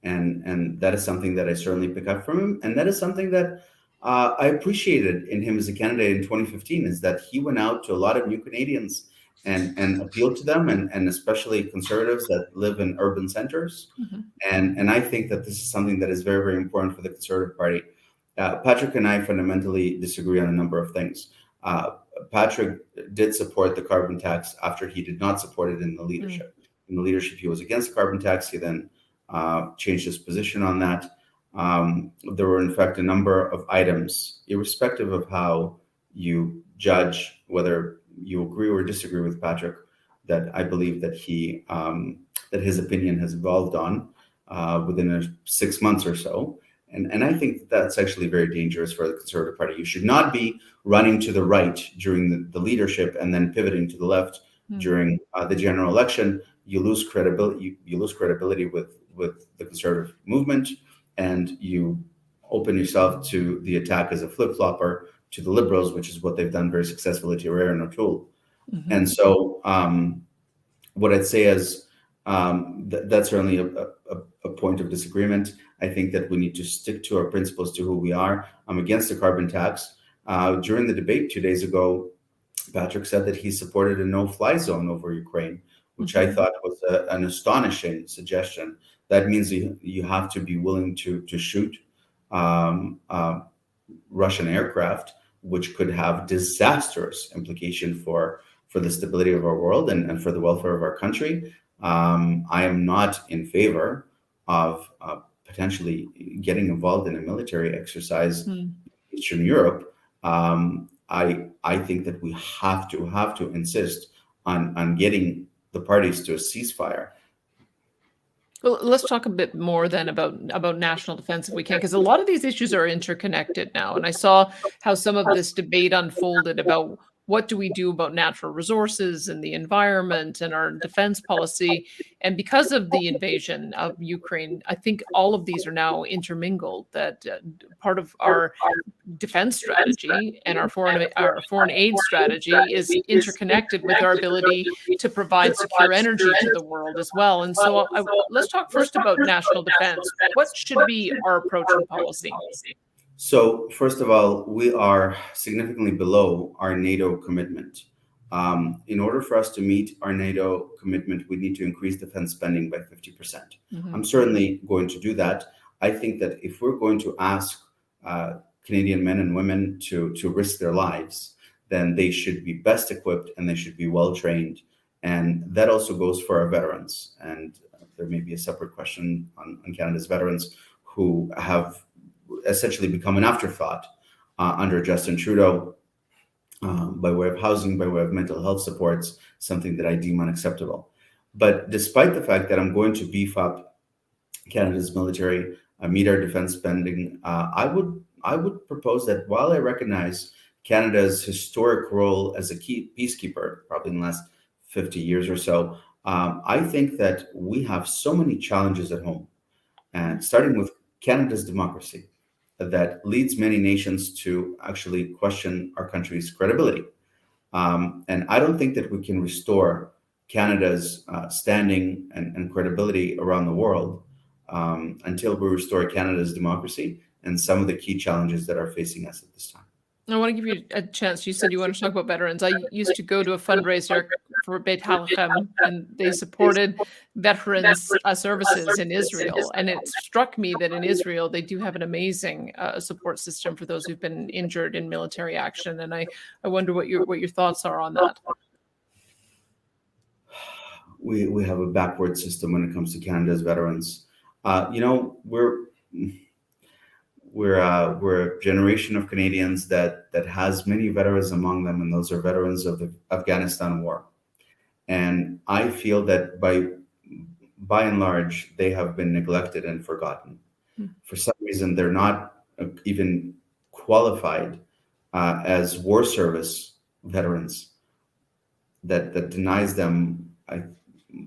And that is something that I certainly pick up from him. And that is something that I appreciated in him as a candidate in 2015, is that he went out to a lot of new Canadians and appealed to them, and especially conservatives that live in urban centers. Mm-hmm. And I think that this is something that is very, very important for the Conservative Party. Patrick and I fundamentally disagree on a number of things. Patrick did support the carbon tax after he did not support it in the leadership. Mm-hmm. In the leadership, he was against the carbon tax. He then changed his position on that. There were, in fact, a number of items, irrespective of how you judge whether you agree or disagree with Patrick, that I believe that that his opinion has evolved on within 6 months or so. And I think that's actually very dangerous for the Conservative Party. You should not be running to the right during the leadership and then pivoting to the left during the general election. You lose credibility. You lose credibility with the Conservative movement, and you open yourself to the attack as a flip-flopper to the Liberals, which is what they've done very successfully to Rare and O'Toole. Mm-hmm. And so what I'd say is that's certainly a point of disagreement. I think that we need to stick to our principles, to who we are. I'm against the carbon tax. During the debate 2 days ago, Patrick said that he supported a no-fly zone over Ukraine, which I thought was an astonishing suggestion. That means you have to be willing to shoot Russian aircraft, which could have disastrous implication for the stability of our world and for the welfare of our country. I am not in favor of potentially getting involved in a military exercise in Eastern Europe. I think that we have to insist on getting the parties to a ceasefire. Well, let's talk a bit more then about national defense if we can, because a lot of these issues are interconnected now. And I saw how some of this debate unfolded about what do we do about natural resources and the environment and our defense policy. And because of the invasion of Ukraine, I think all of these are now intermingled, that part of our defense strategy and our foreign aid strategy is interconnected with our ability to provide secure energy to the world as well. And so let's talk first about national defense. What should be our approach and policy? So first of all, we are significantly below our NATO commitment. In order for us to meet our NATO commitment, we need to increase defense spending by 50%. Mm-hmm. I'm certainly going to do that. I think that if we're going to ask Canadian men and women to risk their lives, then they should be best equipped and they should be well trained. And that also goes for our veterans. And there may be a separate question on Canada's veterans who have essentially become an afterthought under Justin Trudeau by way of housing, by way of mental health supports, something that I deem unacceptable. But despite the fact that I'm going to beef up Canada's military, meet our defense spending, I would propose that while I recognize Canada's historic role as a key peacekeeper, probably in the last 50 years or so. I think that we have so many challenges at home, and starting with Canada's democracy, that leads many nations to actually question our country's credibility. And I don't think that we can restore Canada's standing and credibility around the world until we restore Canada's democracy and some of the key challenges that are facing us at this time. I want to give you a chance. You said you want to talk about veterans. I used to go to a fundraiser for Beit Halachem, and they supported veterans services in Israel. And it struck me that in Israel, they do have an amazing support system for those who've been injured in military action. And I wonder what your thoughts are on that. We have a backward system when it comes to Canada's veterans. We're a generation of Canadians that has many veterans among them, and those are veterans of the Afghanistan war. And I feel that by and large, they have been neglected and forgotten. For some reason, they're not even qualified as war service veterans. That denies them,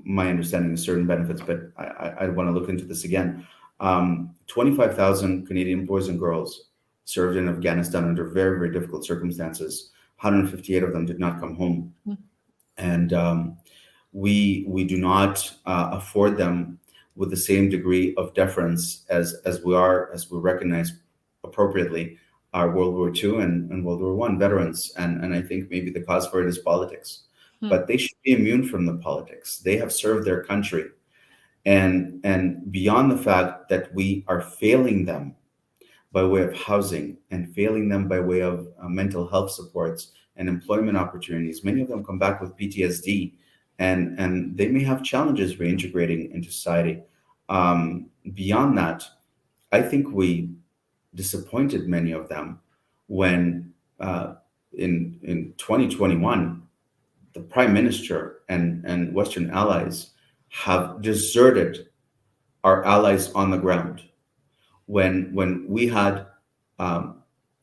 my understanding, of certain benefits, but I want to look into this again. 25,000 Canadian boys and girls served in Afghanistan under very, very difficult circumstances. 158 of them did not come home. And we do not afford them with the same degree of deference as we recognize appropriately our World War II and World War I veterans. And I think maybe the cause for it is politics. But they should be immune from the politics. They have served their country. And beyond the fact that we are failing them by way of housing and failing them by way of mental health supports and employment opportunities, many of them come back with PTSD, and they may have challenges reintegrating into society. Beyond that, I think we disappointed many of them when in 2021, the Prime Minister and Western allies have deserted our allies on the ground. When we had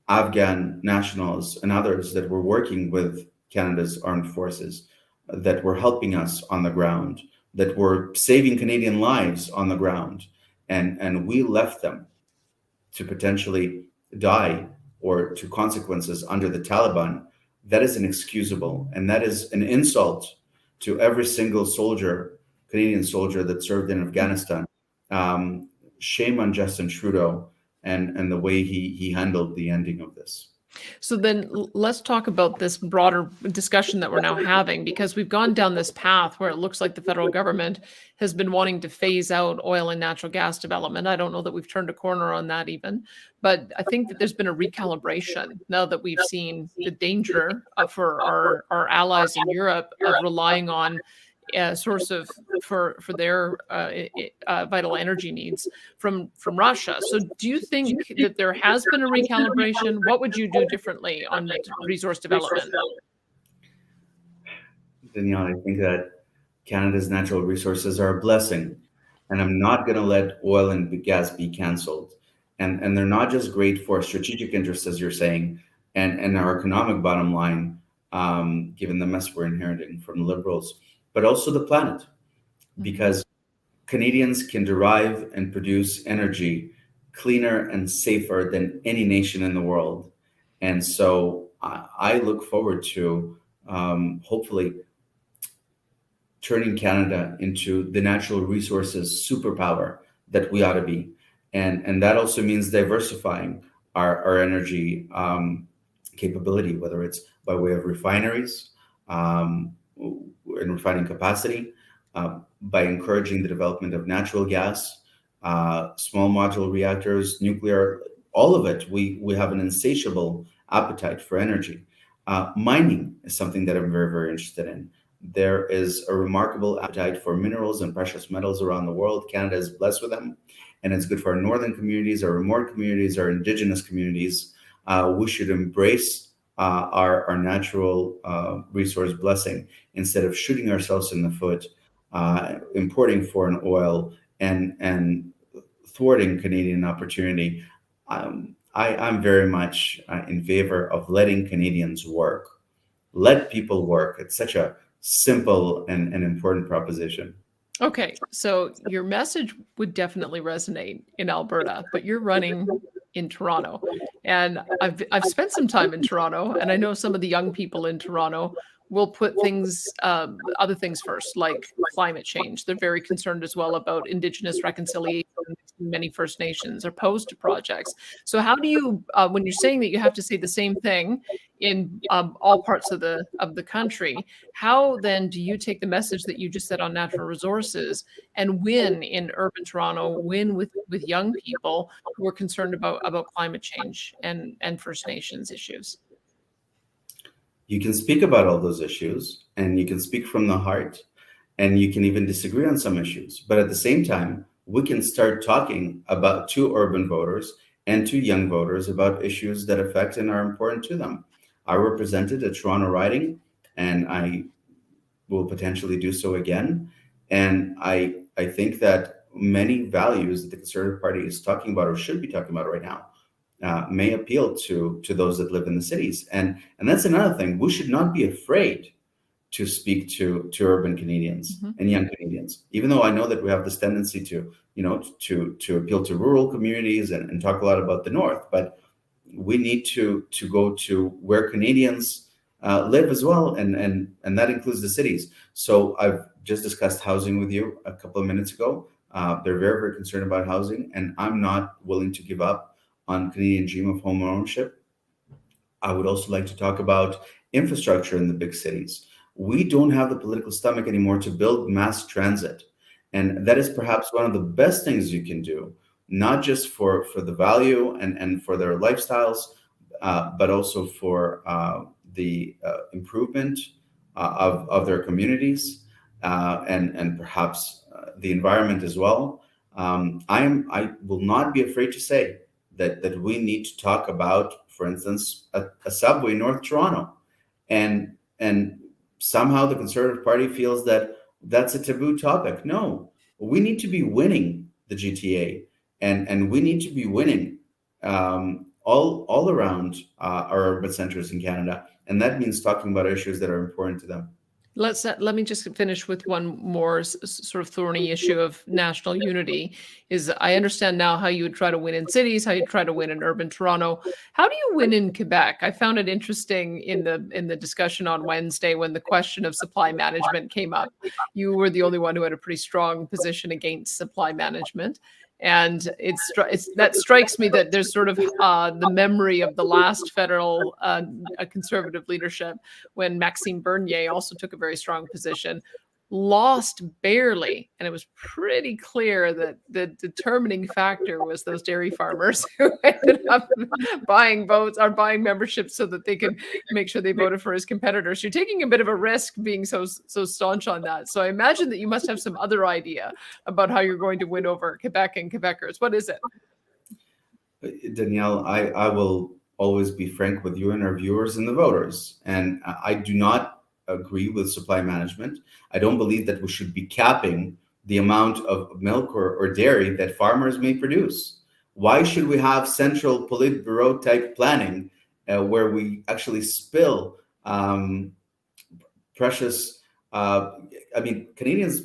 Afghan nationals and others that were working with Canada's armed forces, that were helping us on the ground, that were saving Canadian lives on the ground, and we left them to potentially die or to consequences under the Taliban, that is inexcusable. And that is an insult to every single Canadian soldier that served in Afghanistan. Shame on Justin Trudeau and the way he handled the ending of this. So then let's talk about this broader discussion that we're now having, because we've gone down this path where it looks like the federal government has been wanting to phase out oil and natural gas development. I don't know that we've turned a corner on that even, but I think that there's been a recalibration now that we've seen the danger for our allies in Europe of relying on source of for their vital energy needs from Russia. So do you think that there has been a recalibration? What would you do differently on resource development? Danielle, I think that Canada's natural resources are a blessing, and I'm not going to let oil and gas be canceled. And they're not just great for strategic interests, as you're saying, and our economic bottom line, given the mess we're inheriting from Liberals, but also the planet, because Canadians can derive and produce energy cleaner and safer than any nation in the world. And so I look forward to hopefully turning Canada into the natural resources superpower that we ought to be. And that also means diversifying our energy capability, whether it's by way of refineries, in refining capacity, by encouraging the development of natural gas, small modular reactors, nuclear, all of it. We have an insatiable appetite for energy. Mining is something that I'm very, very interested in. There is a remarkable appetite for minerals and precious metals around the world. Canada is blessed with them, and it's good for our northern communities, our remote communities, our Indigenous communities. We should embrace our natural resource blessing instead of shooting ourselves in the foot, importing foreign oil and thwarting Canadian opportunity. I'm very much in favor of letting Canadians work. Let people work. It's such a simple and important proposition. Okay, so your message would definitely resonate in Alberta, but you're running in Toronto. And I've spent some time in Toronto, and I know some of the young people in Toronto will put things other things first, like climate change. They're very concerned as well about Indigenous reconciliation. Many First Nations are opposed to projects. So how do you, when you're saying that you have to say the same thing in all parts of the country, how then do you take the message that you just said on natural resources and win in urban Toronto, win with young people who are concerned about climate change and First Nations issues? You can speak about all those issues, and you can speak from the heart, and you can even disagree on some issues. But at the same time, we can start talking about to urban voters and to young voters about issues that affect and are important to them. I represented a Toronto riding, and I will potentially do so again. And I think that many values that the Conservative Party is talking about or should be talking about right now may appeal to those that live in the cities. And that's another thing. We should not be afraid to speak to urban Canadians and young Canadians, even though I know that we have this tendency to, to appeal to rural communities and talk a lot about the North, but we need to go to where Canadians live as well, and that includes the cities. So I've just discussed housing with you a couple of minutes ago. They're very, very concerned about housing, and I'm not willing to give up on Canadian dream of home ownership. I would also like to talk about infrastructure in the big cities. We don't have the political stomach anymore to build mass transit. And that is perhaps one of the best things you can do, not just for the value and for their lifestyles, but also for the improvement of their communities and perhaps the environment as well. I will not be afraid to say that we need to talk about, for instance, a subway in North Toronto, and somehow the Conservative Party feels that that's a taboo topic. No, we need to be winning the GTA, and we need to be winning all around our urban centers in Canada, and that means talking about issues that are important to them. Let me just finish with one more sort of thorny issue of national unity. Is I understand now how you would try to win in cities, how you try to win in urban Toronto. How do you win in Quebec? I found it interesting in the discussion on Wednesday when the question of supply management came up. You were the only one who had a pretty strong position against supply management. And that strikes me that there's sort of the memory of the last federal conservative leadership when Maxime Bernier also took a very strong position, lost barely. And it was pretty clear that the determining factor was those dairy farmers who ended up buying votes or buying memberships so that they could make sure they voted for his competitors. You're taking a bit of a risk being so staunch on that. So I imagine that you must have some other idea about how you're going to win over Quebec and Quebecers. What is it? Danielle, I will always be frank with you and our viewers and the voters. And I do not agree with supply management. I don't believe that we should be capping the amount of milk or dairy that farmers may produce. Why should we have central Politburo type planning where we actually spill precious, Canadians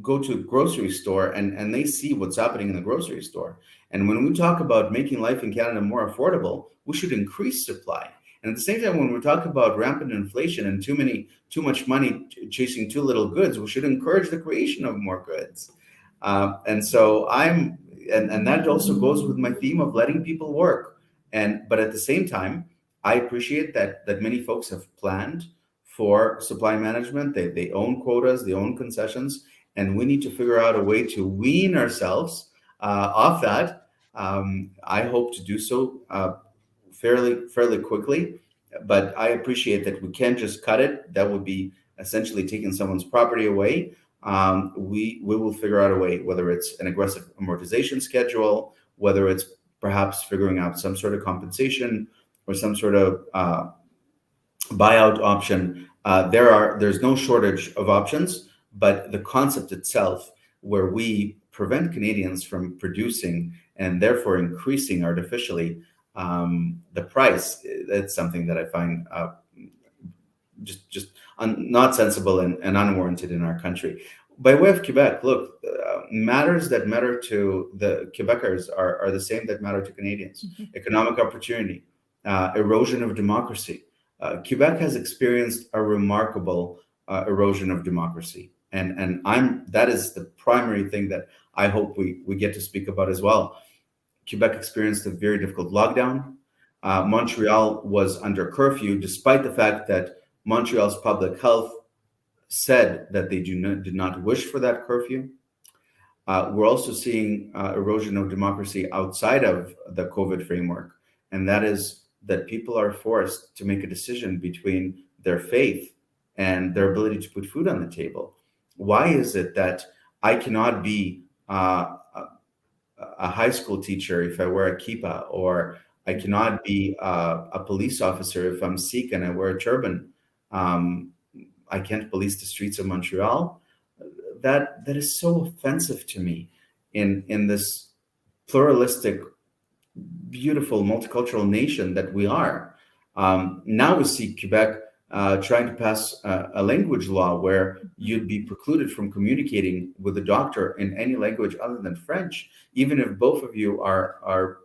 go to a grocery store and they see what's happening in the grocery store. And when we talk about making life in Canada more affordable, we should increase supply. And at the same time, when we talk about rampant inflation and too much money chasing too little goods, we should encourage the creation of more goods. And so and that also goes with my theme of letting people work. But at the same time, I appreciate that many folks have planned for supply management. They own quotas, they own concessions, and we need to figure out a way to wean ourselves off that. I hope to do so fairly quickly, but I appreciate that we can't just cut it. That would be essentially taking someone's property away. We will figure out a way, whether it's an aggressive amortization schedule, whether it's perhaps figuring out some sort of compensation or some sort of buyout option. There's no shortage of options, but the concept itself, where we prevent Canadians from producing and therefore increasing artificially the price, that's something that I find not sensible and unwarranted in our country. By way of Quebec, look, matters that matter to the Quebecers are the same that matter to Canadians. Economic opportunity, erosion of democracy. Quebec has experienced a remarkable erosion of democracy, and that is the primary thing that I hope we get to speak about as well. Quebec experienced a very difficult lockdown. Montreal was under curfew, despite the fact that Montreal's public health said that they did not wish for that curfew. We're also seeing erosion of democracy outside of the COVID framework, and that is that people are forced to make a decision between their faith and their ability to put food on the table. Why is it that I cannot be a high school teacher if I wear a kippah, or I cannot be a police officer if I'm Sikh and I wear a turban? I can't police the streets of Montreal. That is so offensive to me in this pluralistic, beautiful, multicultural nation that we are. Now we see Quebec trying to pass a language law where you'd be precluded from communicating with a doctor in any language other than French, even if both of you are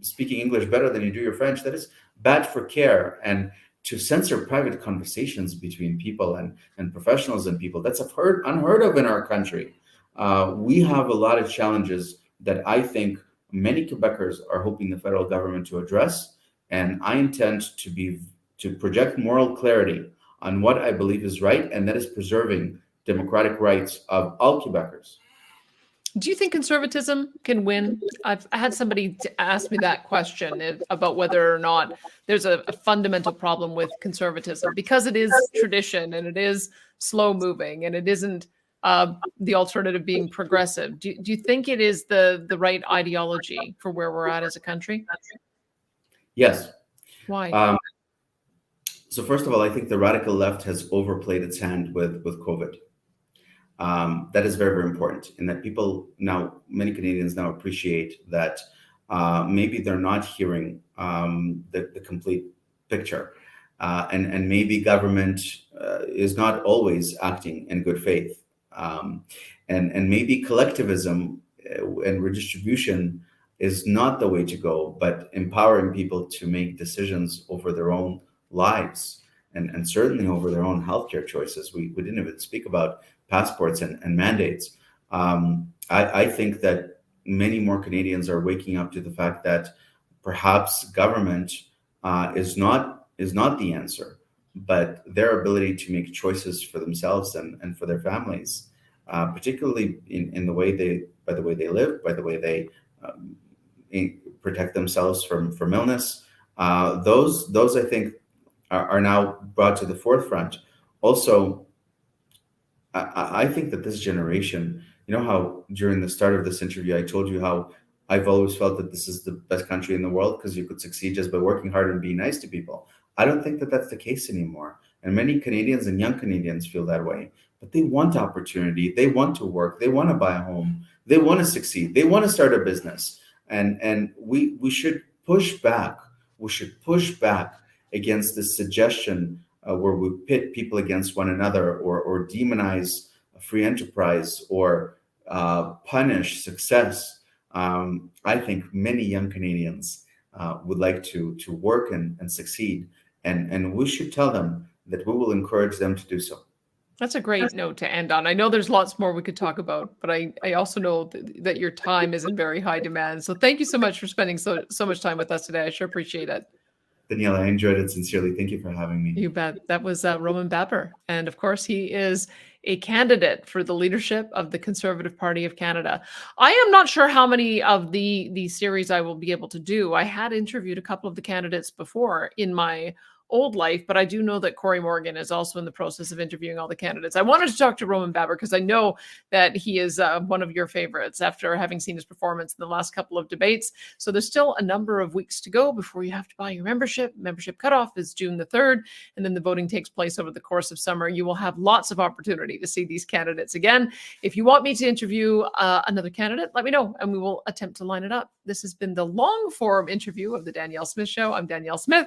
speaking English better than you do your French. That is bad for care. And to censor private conversations between people and professionals and people, that's unheard of in our country. We have a lot of challenges that I think many Quebecers are hoping the federal government to address. And I intend to project moral clarity on what I believe is right, and that is preserving democratic rights of all Quebecers. Do you think conservatism can win? I've had somebody ask me that question about whether or not there's a fundamental problem with conservatism, because it is tradition and it is slow moving and it isn't the alternative being progressive. Do you think it is the right ideology for where we're at as a country? Yes. Why? So first of all, I think the radical left has overplayed its hand with COVID. That is very, very important, in that many Canadians now appreciate that maybe they're not hearing the complete picture, and maybe government is not always acting in good faith, and maybe collectivism and redistribution is not the way to go, but empowering people to make decisions over their own lives and certainly over their own healthcare choices. We didn't even speak about passports and mandates. I think that many more Canadians are waking up to the fact that perhaps government is not the answer, but their ability to make choices for themselves and for their families, particularly in the way by the way they live, by the way they protect themselves from illness. Those I think are now brought to the forefront. Also, I think that this generation, how during the start of this interview, I told you how I've always felt that this is the best country in the world because you could succeed just by working hard and being nice to people. I don't think that that's the case anymore. And many Canadians and young Canadians feel that way, but they want opportunity. They want to work. They want to buy a home. They want to succeed. They want to start a business. And we should push back. We should push back against this suggestion where we pit people against one another, or demonize free enterprise, or punish success. I think many young Canadians would like to work and succeed, and we should tell them that we will encourage them to do so. That's a great note to end on. I know there's lots more we could talk about, but I also know that your time is in very high demand. So thank you so much for spending so much time with us today. I sure appreciate it. Danielle, I enjoyed it sincerely. Thank you for having me. You bet. That was Roman Backpierre. And of course, he is a candidate for the leadership of the Conservative Party of Canada. I am not sure how many of the series I will be able to do. I had interviewed a couple of the candidates before in my old life, but I do know that Corey Morgan is also in the process of interviewing all the candidates. I wanted to talk to Roman Backpierre because I know that he is one of your favorites after having seen his performance in the last couple of debates. So there's still a number of weeks to go before you have to buy your membership. Membership cutoff is June the 3rd, and then the voting takes place over the course of summer. You will have lots of opportunity to see these candidates again. If you want me to interview another candidate, let me know, and we will attempt to line it up. This has been the long form interview of the Danielle Smith Show. I'm Danielle Smith.